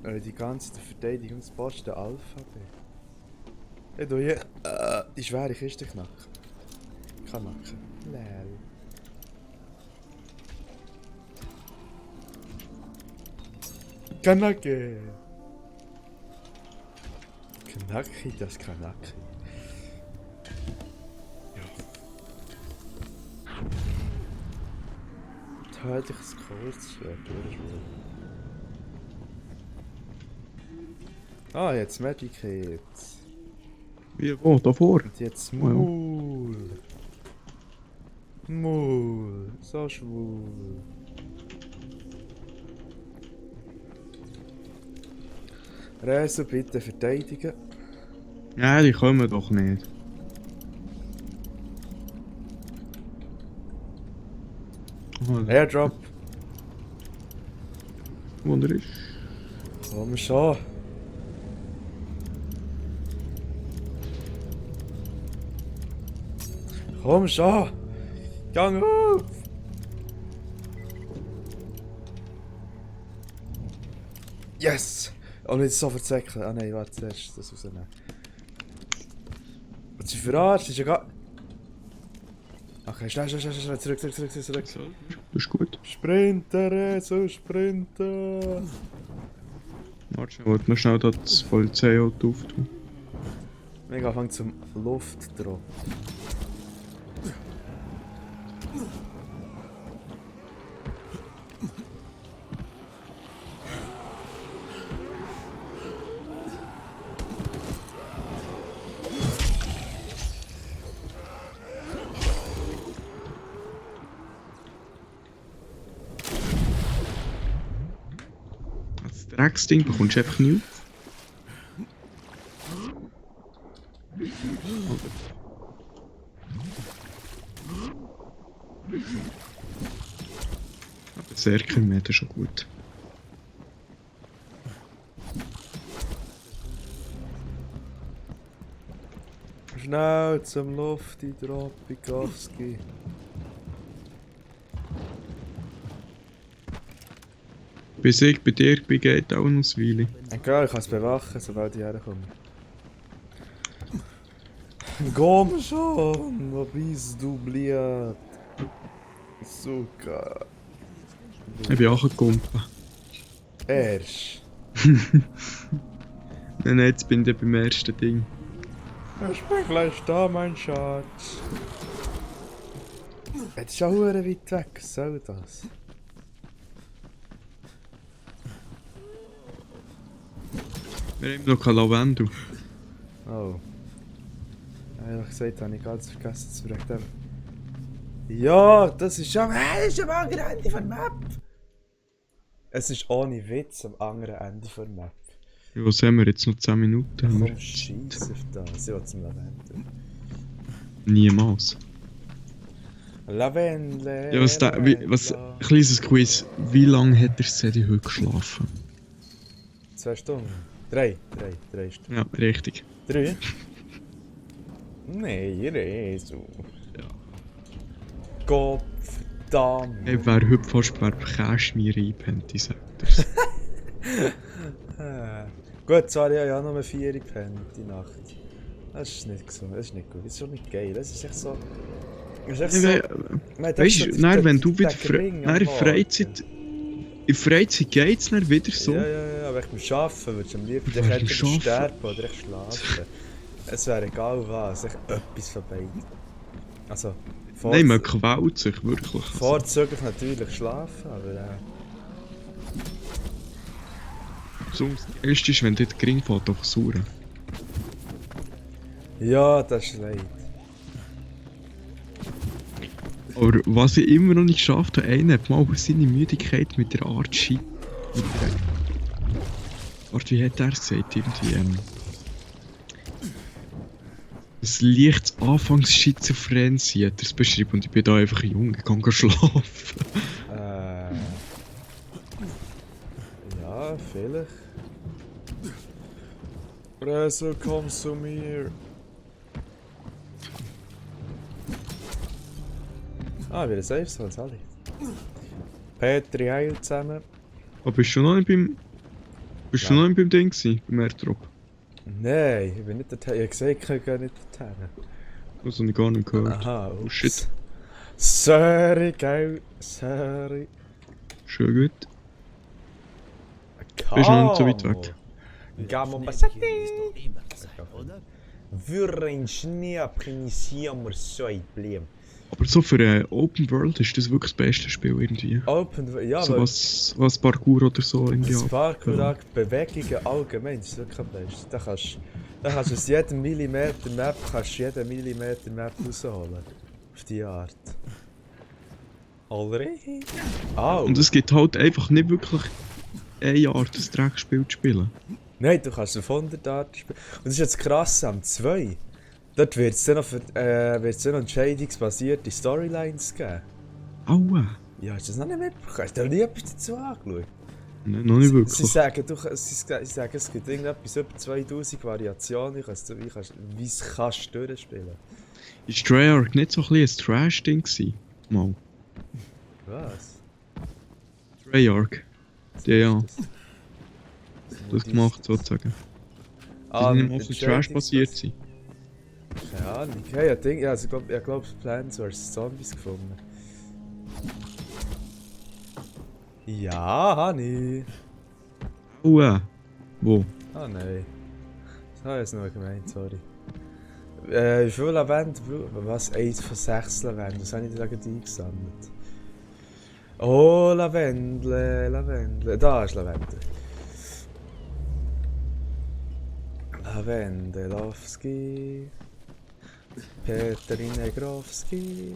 Weil die ganze Verteidigungsposten Alphabet. Ich tu hier die schwere Kiste knacken. Knacken. Lel. Kanake! Kanaki, das Kanaki. Da hätte ich es kurz durchschwimmen. Ah, jetzt Medikate. Wie, wo? Da vor? Und jetzt Oh ja. Maul. Maul. So schwul. Reise bitte verteidigen. Ja, die kommen doch nicht. Oh, Airdrop. Wunder ist. Komm schon. Komm schon. Gang auf. Yes. Und nicht so verzwecken. Ah nein, warte, zuerst das rausnehmen. Sie verarscht, ist ja gar... Okay, schnell, zurück. Das ist gut. Sprinter, so sprinten! Warte, ich wollte noch schnell das Polizeiauto auftun. Mega fängt zum Luftdrop. Das Drecksding bekommst du einfach nicht auf. Aber sehr Kilometer schon gut. Schnell zum Luftdrop, Bikowski. Bis ich bei dir bin, geht auch noch eine Weile. Egal, ich kann es bewachen, sobald ich herkomme. Komm schon, wo bist du, bliat? Suka. Ich bin auch gekommen. Erst. Nein, jetzt bin ich beim ersten Ding. Ich bin gleich da, mein Schatz. Jetzt ist ja verdammt weit weg, was soll das? Wir haben noch kein Lavendel. Oh. Ehrlich gesagt habe ich ganz vergessen zu bringen. Ja, das ist am anderen Ende der Map. Es ist ohne Witz am anderen Ende der Map. Ja, was haben wir jetzt noch 10 Minuten? Haben wir Komm, scheiß auf das. Ja, zum Lavendel. niemals. Lavendel. Ja, ein kleines Quiz. Wie lange hat der Sedi heute geschlafen? 2 Stunden. 3 Stunden. Ja, richtig. 3? Nein, Resu. Ja. Gott verdammt. Ich wäre heute fast bei Cashmere eingepennt, ich sag dir's. Gut, sorry, ich habe ja nur 4 gepennt die Nacht. Das ist nicht so, das ist nicht gut, das ist schon nicht geil, das ist echt so... Das ist echt so... Weißt du, wenn du wieder in Freizeit geht's dann wieder so. Ja, aber ich beim Arbeiten würdest du am liebsten Beim entweder Arbeiten? sterben oder ich schlafen. Es wäre egal was, echt etwas von beiden. Also, Nein, man quält sich wirklich. vorzüglich natürlich schlafen, aber Sonst erst ist, wenn dort gering fährt, doch sauer. ja, das ist leid. Aber was ich immer noch nicht geschafft habe, einer hat mal über seine Müdigkeit mit der Art Shit. Warte, wie hat er es gesagt? Irgendwie, das leicht anfangs schizophren sein, hat er es beschrieben und ich bin da einfach jung, ich kann gar schlafen. Ja, vielleicht. Rezo, komm zu mir. Wieder safe so, alle. Petri, heil zusammen. Aber bist du noch nicht beim... Bist du noch nicht beim Ding gewesen, beim Airdrop? Nein, ich bin nicht dorthin. Ich habe gesagt, ich gehe nicht dorthin. Das habe ich gar nicht gehört. Aha, Oh ups. shit. Sorry, gell, sorry. Schön gut. Bist du noch nicht so weit weg? Gamma Schnell Bassetti. gehen ist doch immer Zeit, oder? Für ein Schnee abgenießen wir so bleiben. Aber so für eine Open World ist das wirklich das beste Spiel irgendwie. Open, ja, So weil was Parkour oder so irgendwie. das Parkour, Bewegungen allgemein, das ist wirklich am besten. Da kannst du aus jedem Millimeter Map jeden Millimeter Map rausholen. Auf die Art. Already? Und es gibt halt einfach nicht wirklich eine Art, das Dreckspiel zu spielen. Nein, du kannst auf 100 Arten spielen. Und das ist jetzt krass am 2. Dort wird es dann noch entscheidungsbasierte Storylines geben. Aua! Ja, hast du das noch nicht mitbekommen? Hast du da nie etwas dazu angeschaut? Nein, noch nicht Sie wirklich. sagen, es gibt irgendetwas über 2000 Variationen, wie es kannst du durchspielen. Ist Treyarch nicht so ein bisschen ein Trash-Ding gewesen? Mal. Was? Treyarch. Ja. Das gemacht sozusagen. Die sind nicht mal so Trash-basiert sein. Keine Ahnung. Hey, ich denke, also, ich glaube, Plants vs. Zombies gefunden. Ja, Hani. Wo? Ah nein. Das habe ich jetzt noch gemeint, sorry. Wie viel Lavendel braucht man? Was? 1 von 6 Lavendel. Das habe ich da gerade eingesammelt. Oh, Lavendel, Lavendel. Da ist Lavendel. Lavendelowski. Peterin Negrowski.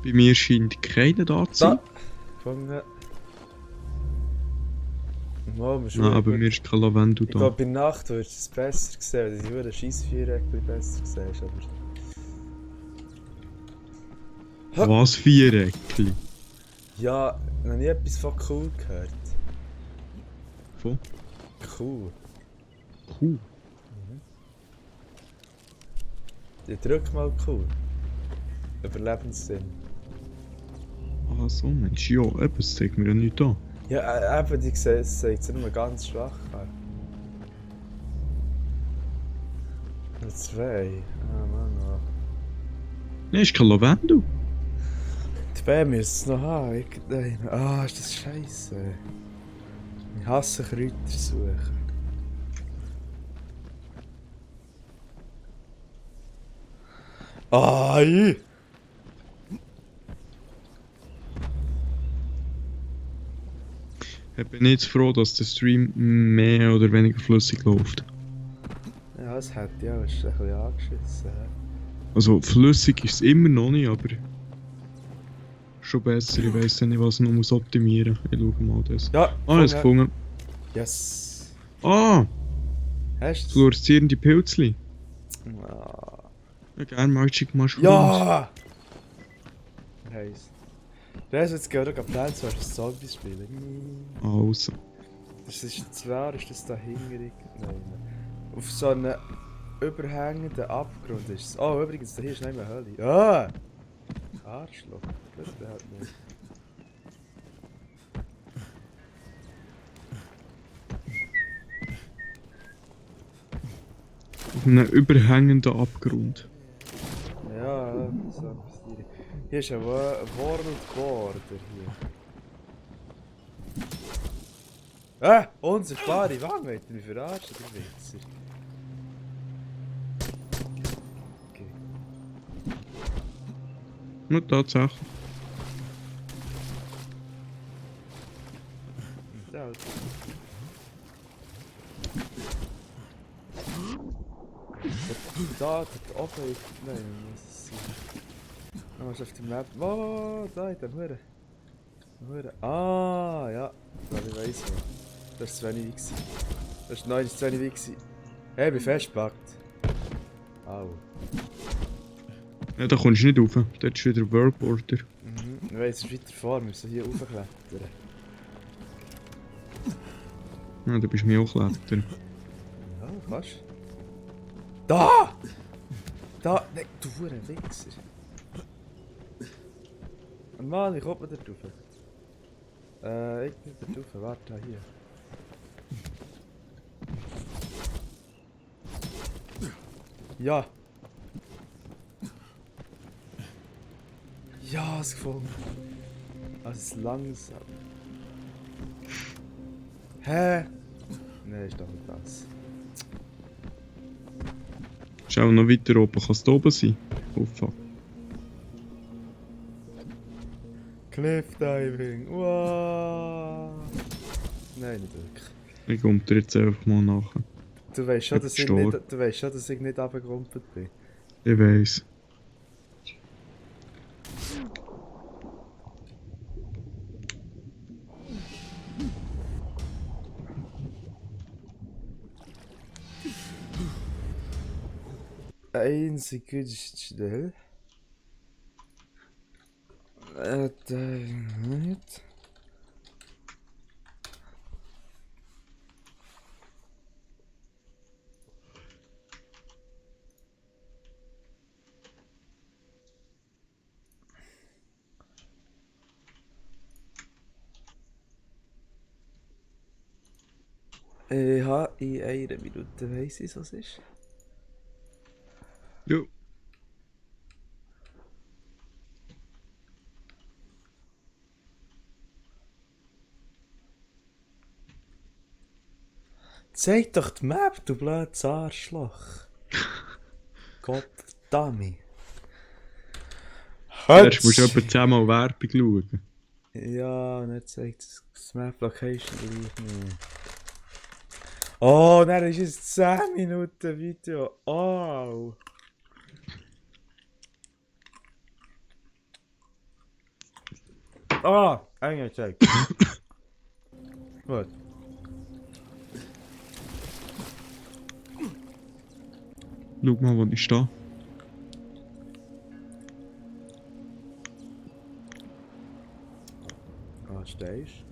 Bei mir scheint keiner da zu sein. Da! Gefunden. Mal, Nein, aber mir ist kein Lavendel Ich da. glaube, bei Nacht würdest du es besser sehen, weil du die Scheissviereckchen besser siehst. Aber... Was Viereckli? Ja, noch nie etwas von Kuh gehört. Von? Kuh. Kuh. Ich drück mal Kuh. Überlebenssinn. Ah, so Mensch. Ja, eben, das zeigt mir ja nicht an. Ja, eben, die zeigt es nur ganz schwach an. Und 2. Ah, Mann, oh. Nein, ist kein Lavendel. Die B müssen es noch haben, irgendeinen. Ah, ist das scheiße. Ich hasse Kräuter suchen. Ai! Ich bin jetzt froh, dass der Stream mehr oder weniger flüssig läuft. Ja, das hätte ich auch ein bisschen angeschissen. Also flüssig ist es immer noch nicht, aber schon besser. Ich weiss nicht, was ich noch muss optimieren muss. Ich schau mal das. Ja, Ah, ich habe gefunden. Yes! Ah! Hast du Fluoreszierende Pilzli. Ah. Ja, gerne Magic Mushrooms. Ja! Heiß. Das ist jetzt gerade Plants vs. Zombies spielen. Also. Das ist zwar, ist das da hingerig? Nein. Auf so einem überhängenden Abgrund ist es. Oh, übrigens, da hier ist nicht mehr Hölle. Ah! Arschloch. Das ist halt nicht. Auf einem überhängenden Abgrund. Ja, so. Hier ist ein World Border hier. Unser bare Wange, wollt ihr mich verarschen, der Wichser? Okay. Ja, tatsächlich. Da. Da, dort oben. Nein, muss es sein. Dann musst du auf die Map. Oh, da, in dem Hure. Ah, ja. Ich weiss was. Das ist zu wenig gewesen. Das ist nein, das ist zu wenig gewesen. Hey, ich bin festgepackt. Au. Ja, da kommst du nicht rauf. Dort ist wieder World Border. Mhm. Ich weiss, es ist weiter vor, wir müssen hier raufklettern. Ja, da bist du mir auch Klettern. Ja, fast. Da! Da! Nein, du Hure Wichser. Mann, ich komme da drauf. Ich bin da drauf, warte, hier. Ja! Ja, es gefunden. Also es ist langsam. Hä? Nein, ist doch nicht das. Schau noch weiter oben. Kann es da oben sein? Oh fuck. Cliff Diving. Wow. Nein, nicht wirklich. Ich komme dir jetzt einfach mal nachher. Du weißt schon, dass ich Stor. nicht, du weißt schon, dass ich nicht runtergerumpelt bin. Ich weiss. Einzige schnell. Da nicht. Ich habe in einer Minute weiss ich, was es ist. Jo. Zeig doch die Map, du blödes Arschloch. Gottverdammt. Erst musst du etwa 10-mal Werbung schauen. Ja, und jetzt zeigt das Map Location gleich nicht. Oh, dann ist es 10 Minuten Video. Oh. Ah, eigentlich gezeigt. Gut. Schau mal, wo ich stehe. Ah, stehst du?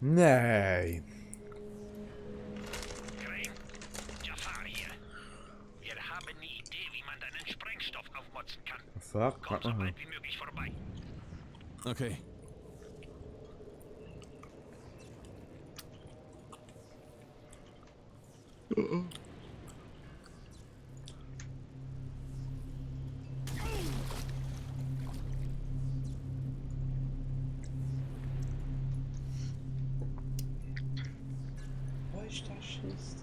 Nein. Jafar hier. Wir haben eine Idee, wie man deinen Sprengstoff aufmotzen kann. Fuck, Komm so bald wie möglich vorbei. Okay. Wo ist das Schiss?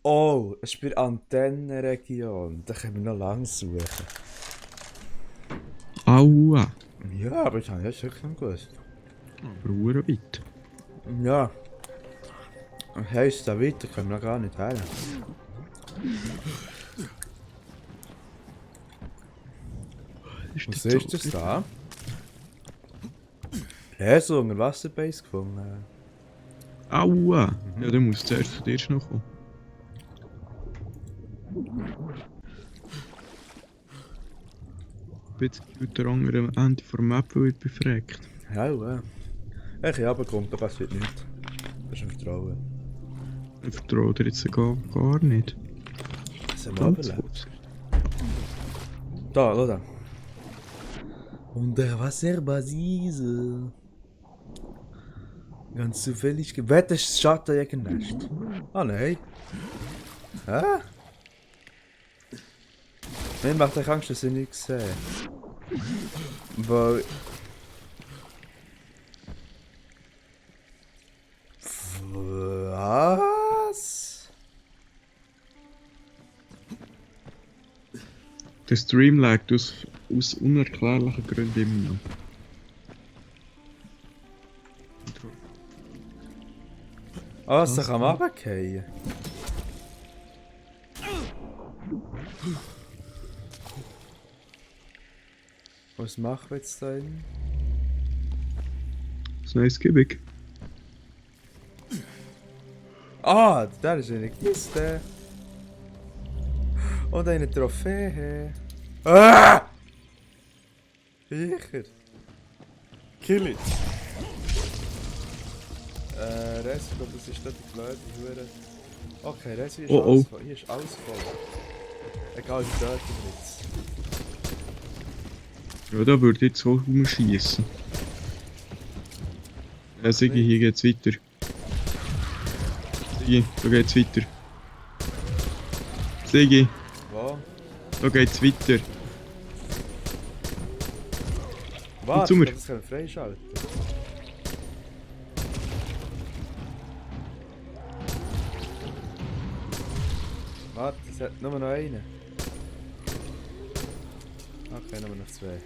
Oh, es ist bei der Antennenregion. Da können wir noch lang suchen. Aua. Ja, aber ich habe jetzt wirklich nicht gewusst. Ruhe weit. Ja. Heisst da weiter können wir noch gar nicht her. Was ist das da? Leser unter Wasserbase gefunden. Aua. Ja, dann muss zuerst von dir noch kommen. Jetzt mit der anderen Ende der Map wird befragt. Ja, ja. Ich habe runtergekommen, da passiert nichts. Das ist ein Vertrauen. Ich vertraue dir jetzt gar nicht. Das haben wir überlebt. Da, oder? Unter Wasserbasis. Ganz zufällig. Wer ist das Schattenjägernest? Ah, nein. Hä? Mir macht euch Angst, dass ich nichts sehe. Weil. Was? Der Stream lag aus unerklärlichen Gründen immer noch. Ah, was, da kann man runterfallen? Was machen wir jetzt da hin? Das nice Gibig. Ah, da ist eine Kiste. Und eine Trophäe. Ah! Sicher. Kill it. Resi, ich glaube, das ist dort die blöde Hure. Okay, Resi ist Oh, alles oh. voll. Hier ist alles voll. Egal, ich töte ihn jetzt. Ja, da würde ich jetzt auch rumschießen. Ja, Sigi, hier geht's weiter. Sigi, da geht's weiter. Sigi, Wo? da geht's weiter. Warte, zu mir. das können wir freischalten. Warte, es hat nur noch einen. Okay, nur noch zwei.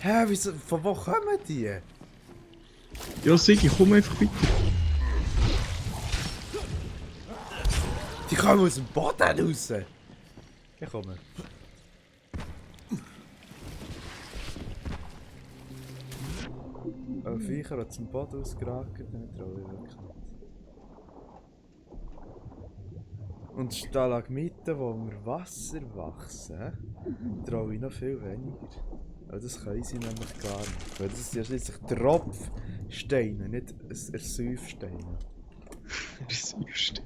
Hä, wieso, von wo kommen die? Ja, Sigi, komm einfach weiter. Die kommen aus dem Boden raus! Ich komme. Ein Viecher hat zum Boden ausgeragt, dann traue ich wirklich nicht. Und Stalagmiten, die unter Wasser wachsen, traue ich noch viel weniger. Weil das können sie nämlich gar nicht. Weil das ist ja schließlich Tropfsteine, nicht Ersäufsteine. Das ist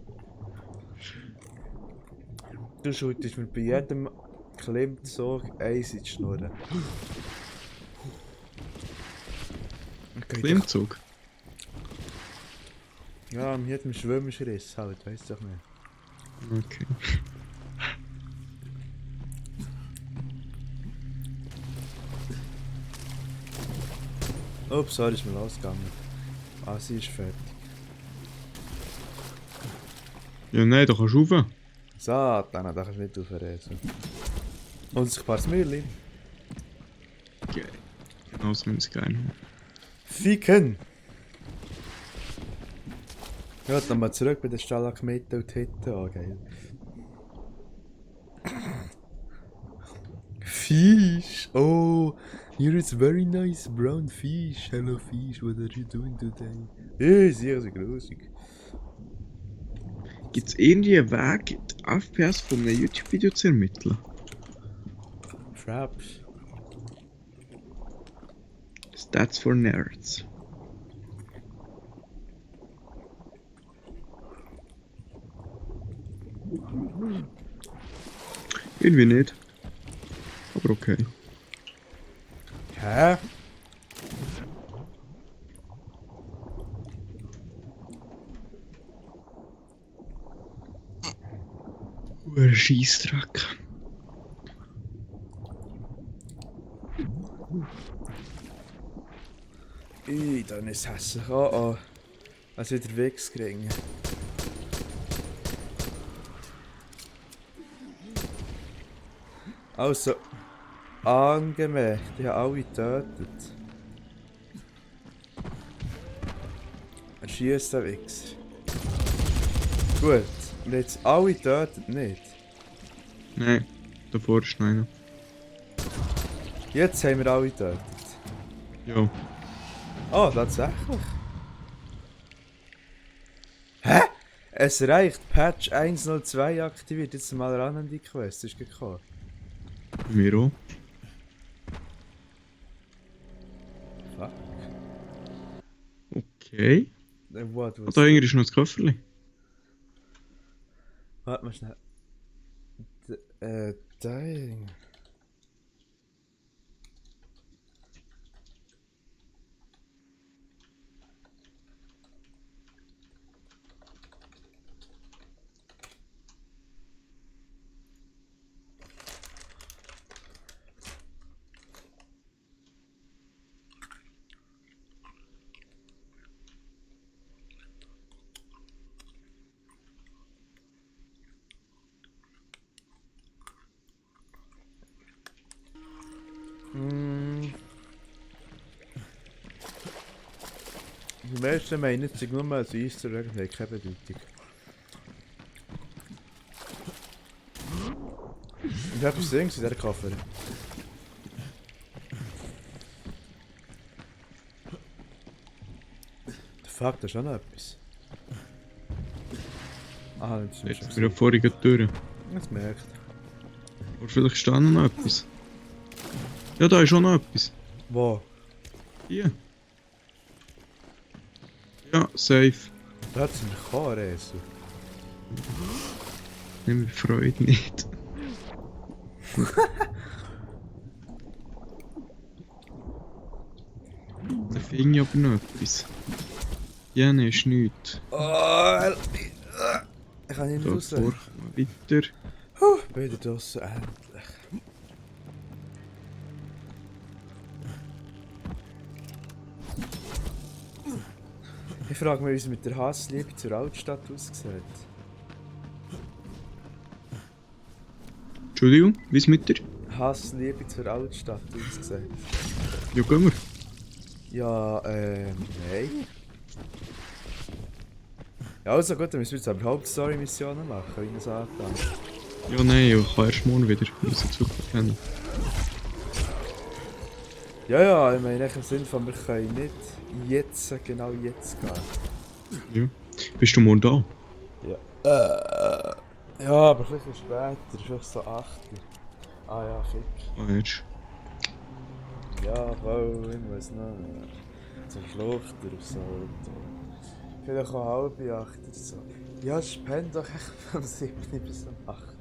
Du schultest mir bei jedem Klimmzug eins in die Schnurren. Okay, Klimmzug. ja, mit jedem Schwimmschriss halt, weißt du doch nicht. Okay. Ups, sorry, ist mir losgegangen. Ah, sie ist fertig. Ja, nein, da kannst du rauf. Satan, da kannst du nicht aufreißen. Unsichtbares Mürli. Geil. Genau so müssen wir gerne haben. Ficken! Ja, dann mal zurück bei den Stalagmiten und Titten an, geil. Fish! Oh, here is very nice brown fish. Hello fish, what are you doing today? Sehr, sehr grusig. Gibt es irgendwie einen Weg, die FPS von einem YouTube-Video zu ermitteln? Fraps. Stats for Nerds. Irgendwie nicht. Aber okay. Hä? Ein Scheissdreck. Dann ist es hässlich. Oh oh. Also wieder Wichs kriegen. Also. Angemerkt, die haben alle getötet. Er schießt den Wichser. Gut, wir jetzt alle getötet nicht. Nein, davor ist noch einer. Jetzt haben wir alle getötet. Ja. Oh, tatsächlich. Hä? Es reicht, Patch 102 aktiviert, jetzt mal ran an die Quest, ist gekommen. Bei mir auch. Fuck. Okay. What Ah, was... da irgendwie ist noch das Köfferli. Warte mal schnell. Dang. Die meisten meinen, es sei nur mal ein Easter Egg, hat keine Bedeutung. Ich habe etwas gesehen in dieser Koffer. Der Fuck, da ist auch noch etwas. Ah, das ist Jetzt wir vorhin durch. Das merkt. Oder vielleicht steht noch etwas. Ja, da ist auch noch etwas. Wo? Hier. Ja, safe. Da hat es einen Chorreser. Nimm mir Freude nicht. Da fing aber noch etwas. Ja, ne, ist nichts. Oh, ich kann nicht Da raus. vor, weiter. Wieder draussen, endlich. Ich frage mich, wie es mit der Hassliebe zur Altstadt aussieht. Entschuldigung, wie ist mit dir? Hassliebe zur Altstadt aussieht. Ja, gehen wir. Ja, nein. Ja, also gut, dann müssen wir jetzt aber Hauptstory-Missionen machen, wie ich es angetan. Ja, nein, ich kann erst morgen wieder. Wir müssen Zukunft kennen. Ja, ja, ich meine, im Sinne von, wir können nicht jetzt, genau jetzt gehen. Ja. Bist du morgen da? Ja. Ja, aber vielleicht später, vielleicht so 8 Uhr. Ah ja, fick. Ah, jetzt. Ja, voll, ich muss noch zum Schluchter auf so. Vielleicht auch 7:30 oder so. Ja, spend doch echt vom 7 bis um 8.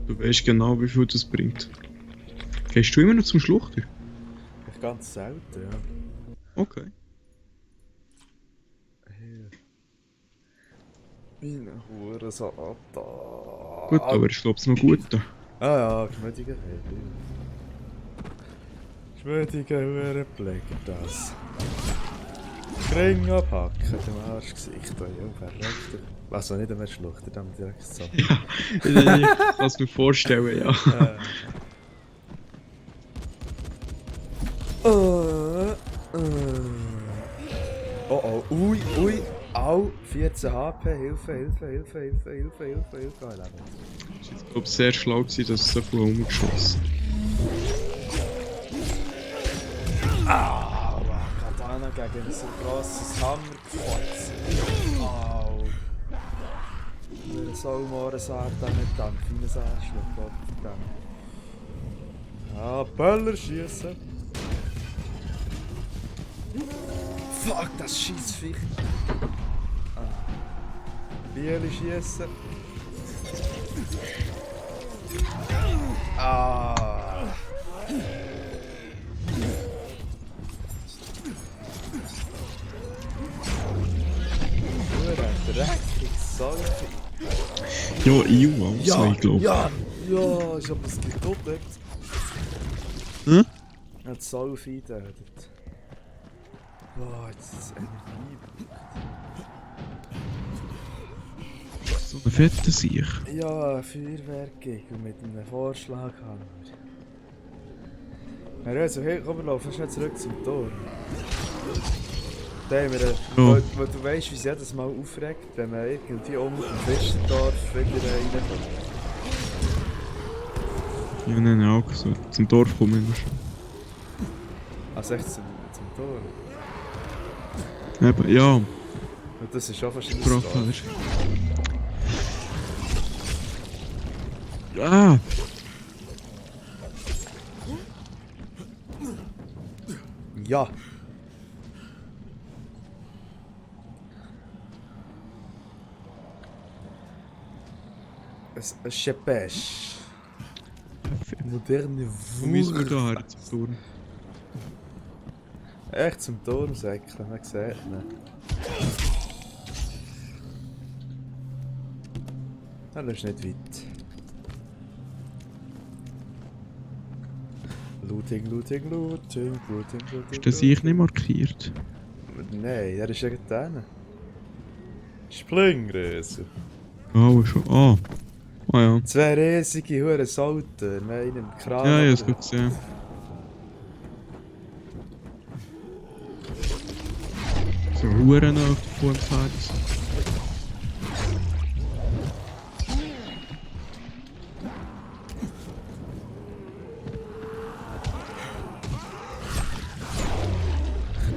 Du weißt genau, wie viel das bringt. Gehst du immer noch zum Schluchter? Ich ganz selten, ja. Okay. Meine Hure so da. Gut, aber ich glaube es noch gut da. Ah ja, geschmüdige Hebe. Geschmüdige Hurenpfleger, das. Ring abhacken, dem Arschgesicht, ja, verreckt. Also nicht einmal Schluchter, dann direkt so. Ich kann es mir vorstellen, ja. Oh oh, ui, ui, au, 14 HP, Hilfe. Oh, Leben. Ich glaube, sehr schlau gewesen, dass es so viel umgeschossen. Au, Katana gegen so ein grosses Hammergefotz. Au. Nur ein Saumohrensaat mit dem feines Arschloch, Gottverdammt. Ah, Böller schiessen. Fuck, das Scheissviech. Bieli schiessen. Ah. Dreckiges Salfi. Ja, ich auch, ich glaube. Ja, ich hab das getötet. Hm? Er hat Salfi getötet. Boah, jetzt ist es Energie. So ein fetter Sieg. Ja, Feuerwerk und mit einem Vorschlaghammer. Ja, also, hey, komm, wir laufen schnell zurück zum Tor. Da haben wir, weil du weißt, wie es jedes Mal aufregt, wenn man irgendwie unten im Fischerdorf wieder reinkommt. Ja, nein, auch so. Zum Dorf kommen wir schon. Also echt zum Tor. Eben, ja. Und das ist schon fast ein Bracher. Dorf. Ah! Ja. Ein Schepesch. Moderne Wo müssen wir da Wurf. her zum Turm? Echt zum Turm säckeln, man sieht ihn. Das ist nicht weit. Looting. Ist das ich nicht markiert? Nein, er ist irgendeiner. Splingröse. Oh, schon. Ah. Ah ja. Zwei riesige Huren Salter, einen im Kran. Ja, ich hab's gut gesehen. So Huren auf der Form fertig.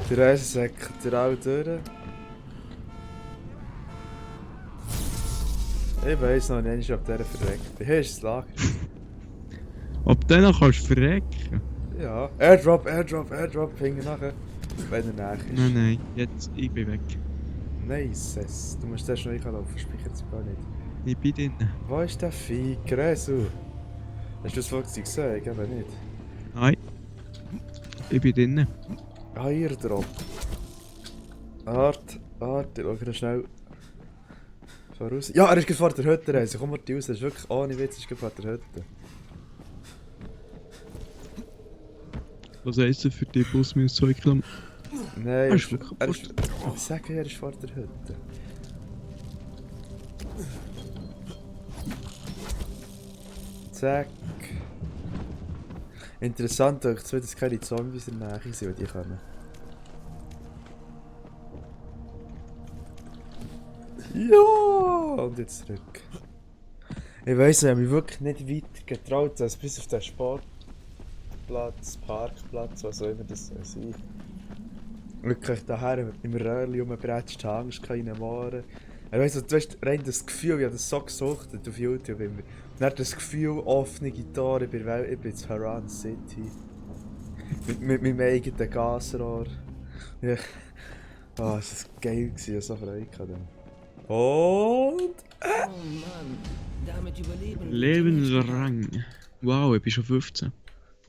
Der Reise säckelt er auch durch. Ich weiss noch nicht, ob der verreckt. Hier ist das Lager. Ab denen kannst du verrecken. Ja. Airdrop, hinten nachher. Wenn er nach ist. Nein, jetzt, ich bin weg. Nice. Du musst erst noch reinlaufen, speichert es gar nicht. Ich bin drinnen. Wo ist der Vieh? Gresu? Hast du das vorhin gesehen? Ich glaube nicht. Nein. Ich bin drinnen. Airdrop. Warte, schau noch schnell. Voraus. Ja, er ist gerade vor der Hütte, Reise. Komm mal raus, er ist wirklich ohne Witz, er ist gerade vor der Hütte. Was heisst das für die Bus minus 2 Kilometer? Nein, er ist wirklich ich sage, er ist vor der Hütte. Zack. Interessant, dass keine Zombies in der Nähe sind, die kommen. Ja! Und jetzt zurück. Ich weiss, ich habe mich wirklich nicht weit getraut, dass bis auf den Sportplatz, Parkplatz, was auch immer das soll sein. Wirklich daher im Röhrli rumgebretscht, Angst keine Mohren. Weißt du, rein das Gefühl, ich habe das so gesucht auf YouTube immer. Dann das Gefühl, offene Gitarre, ich bin in Haran City. Mit meinem eigenen Gasrohr. Ja. Ah, das war geil, ich hatte so Freude dann. Und... Oh Mann, damit überleben. Lebensrang. Wow, ich bin schon 15.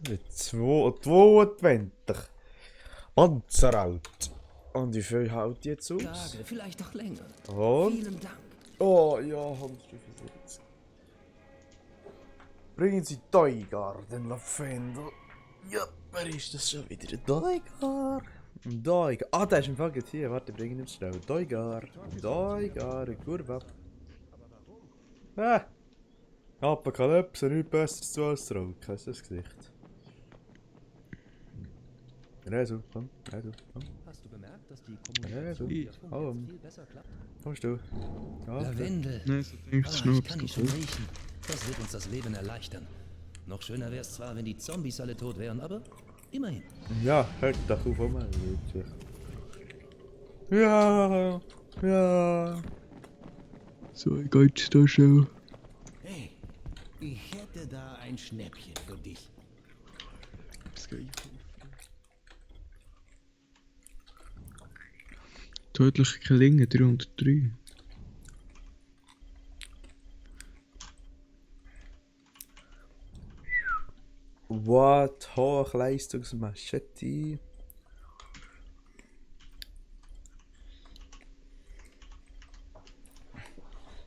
Mit 22. Panzeralt. Und wie viel hält die jetzt aus? Tage, vielleicht auch länger. Und... Vielen Dank. Oh ja, 145. Bringen Sie Toigar, den Lavendel. Ja, wer ist das schon wieder? Toigar. Toigar. Ah, der ist im Fall jetzt hier. Warte, bring ihn schnell. Toigar. Toigar, Kurve. Ah! Apokalypse, nichts besseres zu als Rauch. Hast du das Gesicht? Resu, komm. Resu, komm. Hast du bemerkt, dass die Resu, Kommunikation komm. viel besser klappt? Kommst du? Ja, Lavendel. Nein, so denkst Ah, du ich schon. kann ihn schon riechen. Das wird uns das Leben erleichtern. Noch schöner wäre es zwar, wenn die Zombies alle tot wären, aber immerhin. ja, hört doch auf, Mann. Ja, ja. So, ich geh jetzt da schon. Hey, ich hätte da ein Schnäppchen für dich. Tödliche Klinge 303. What? Hochleistungsmaschette.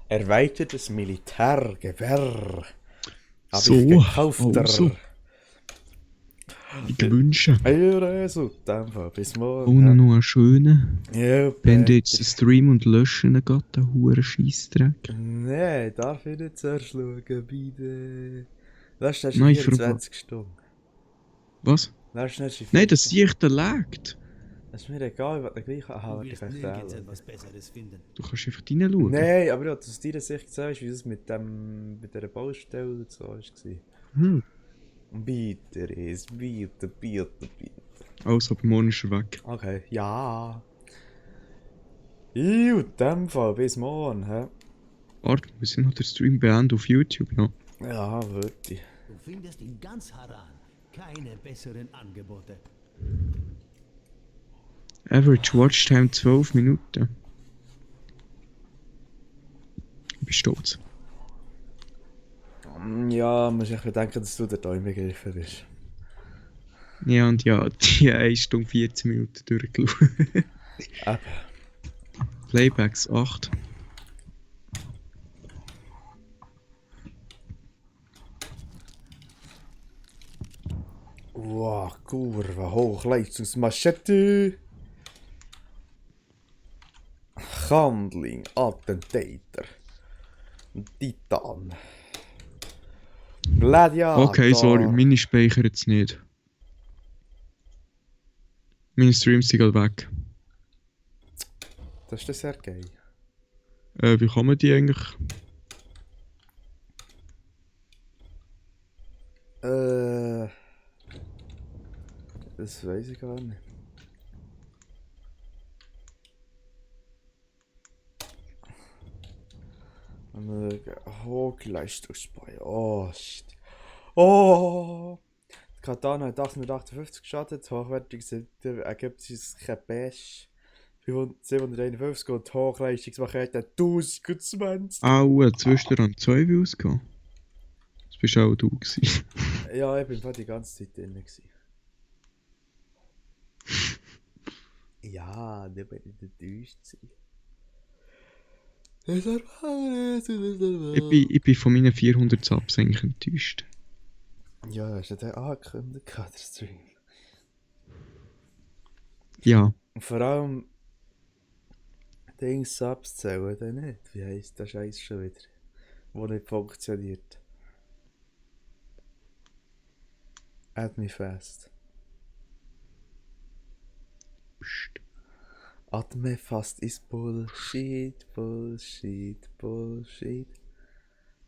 Erweitertes Militärgewehr. Hab So, ich gekauft. also. Ich wünsche. Also, dann Fall. Bis morgen. Ohne noch einen schönen. Ja, Wenn du jetzt den Stream und löschen geht, der hure Scheissdreck. Nee, darf ich nicht zuerst schauen, bitte. Lass das Nein, 24 Stunden. Was? Lass das Nein, das sehe ich, der lagt. Das ist mir egal, ich will den gleichen haben, Du ich wirst kann nirgends wählen. etwas Besseres finden. Du kannst einfach reinschauen. Nein, aber ja, aus deiner Sicht sagst, wie das mit dieser Baustelle und so war. Hm. Bitte, Ries, bitte. Also, aber morgen ist er weg. Okay, ja. In dem Fall, bis morgen, hä? Warte, wir sind noch den Stream beenden auf YouTube, ja. Ja, würde ich. Du findest in ganz Haran keine besseren Angebote. Average Watchtime 12 Minuten. Ich bin stolz. Ja, muss ich bedenken, dass du der Däumengreifer bist. Ja, und ja, die 1 Stunde 14 Minuten durchgelaufen. Eben. Playbacks 8. Wow, Kurve, Hochleistungsmaschette. Handling, Attentator. Titan. Gladiator. Okay, sorry, meine speichern jetzt nicht. Meine Streams sind gerade weg. Das ist der Sergei. Wie kann man die eigentlich? Das weiß ich gar nicht. Hochleistungsspeicher. Oh, shit. Oh! Die Katana hat 858 geschadet, hochwertig ergibt sich kein Bash. 751 und Hochleistungsmaschine 1020. Au, zwischendurch 2 Views gehabt. Das bist auch du gewesen. Ja, ich bin fast die ganze Zeit drin gewesen. Ja, da bin ich enttäuscht sein. Ich bin von meinen 400 Subs eigentlich enttäuscht. Ja, hast du den angekündigt, der Stream? Ja, Und vor allem Dings Subs zählen dann nicht. Wie heisst der Scheiß schon wieder? Wo nicht funktioniert. Add me fast. pst. Add me fast ist Bullshit.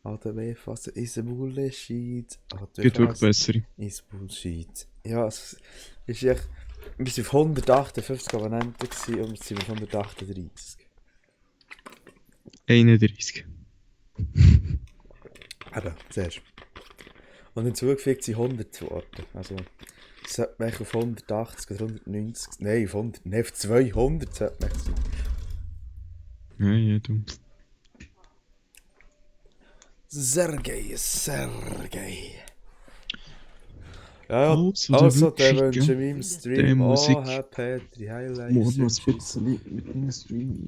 Add me fast ist Bullshit. Geht wirklich besser. Ist Bullshit. Ja, es ist echt. Wir waren auf 158 Abonnenten gewesen und wir sind auf 138. 31. Eben, siehst du. Und hinzugefügt sind 100 Worte. Also, sollte man auf 180 oder 190... Nein, auf 200 sollte man sein. Ja, du. Sergei. Ja, Also, also der dann Wünsche, wünsche ich meinem der Stream Musik. auch Petri Highlights. Morgen noch ein bisschen mit meinem Stream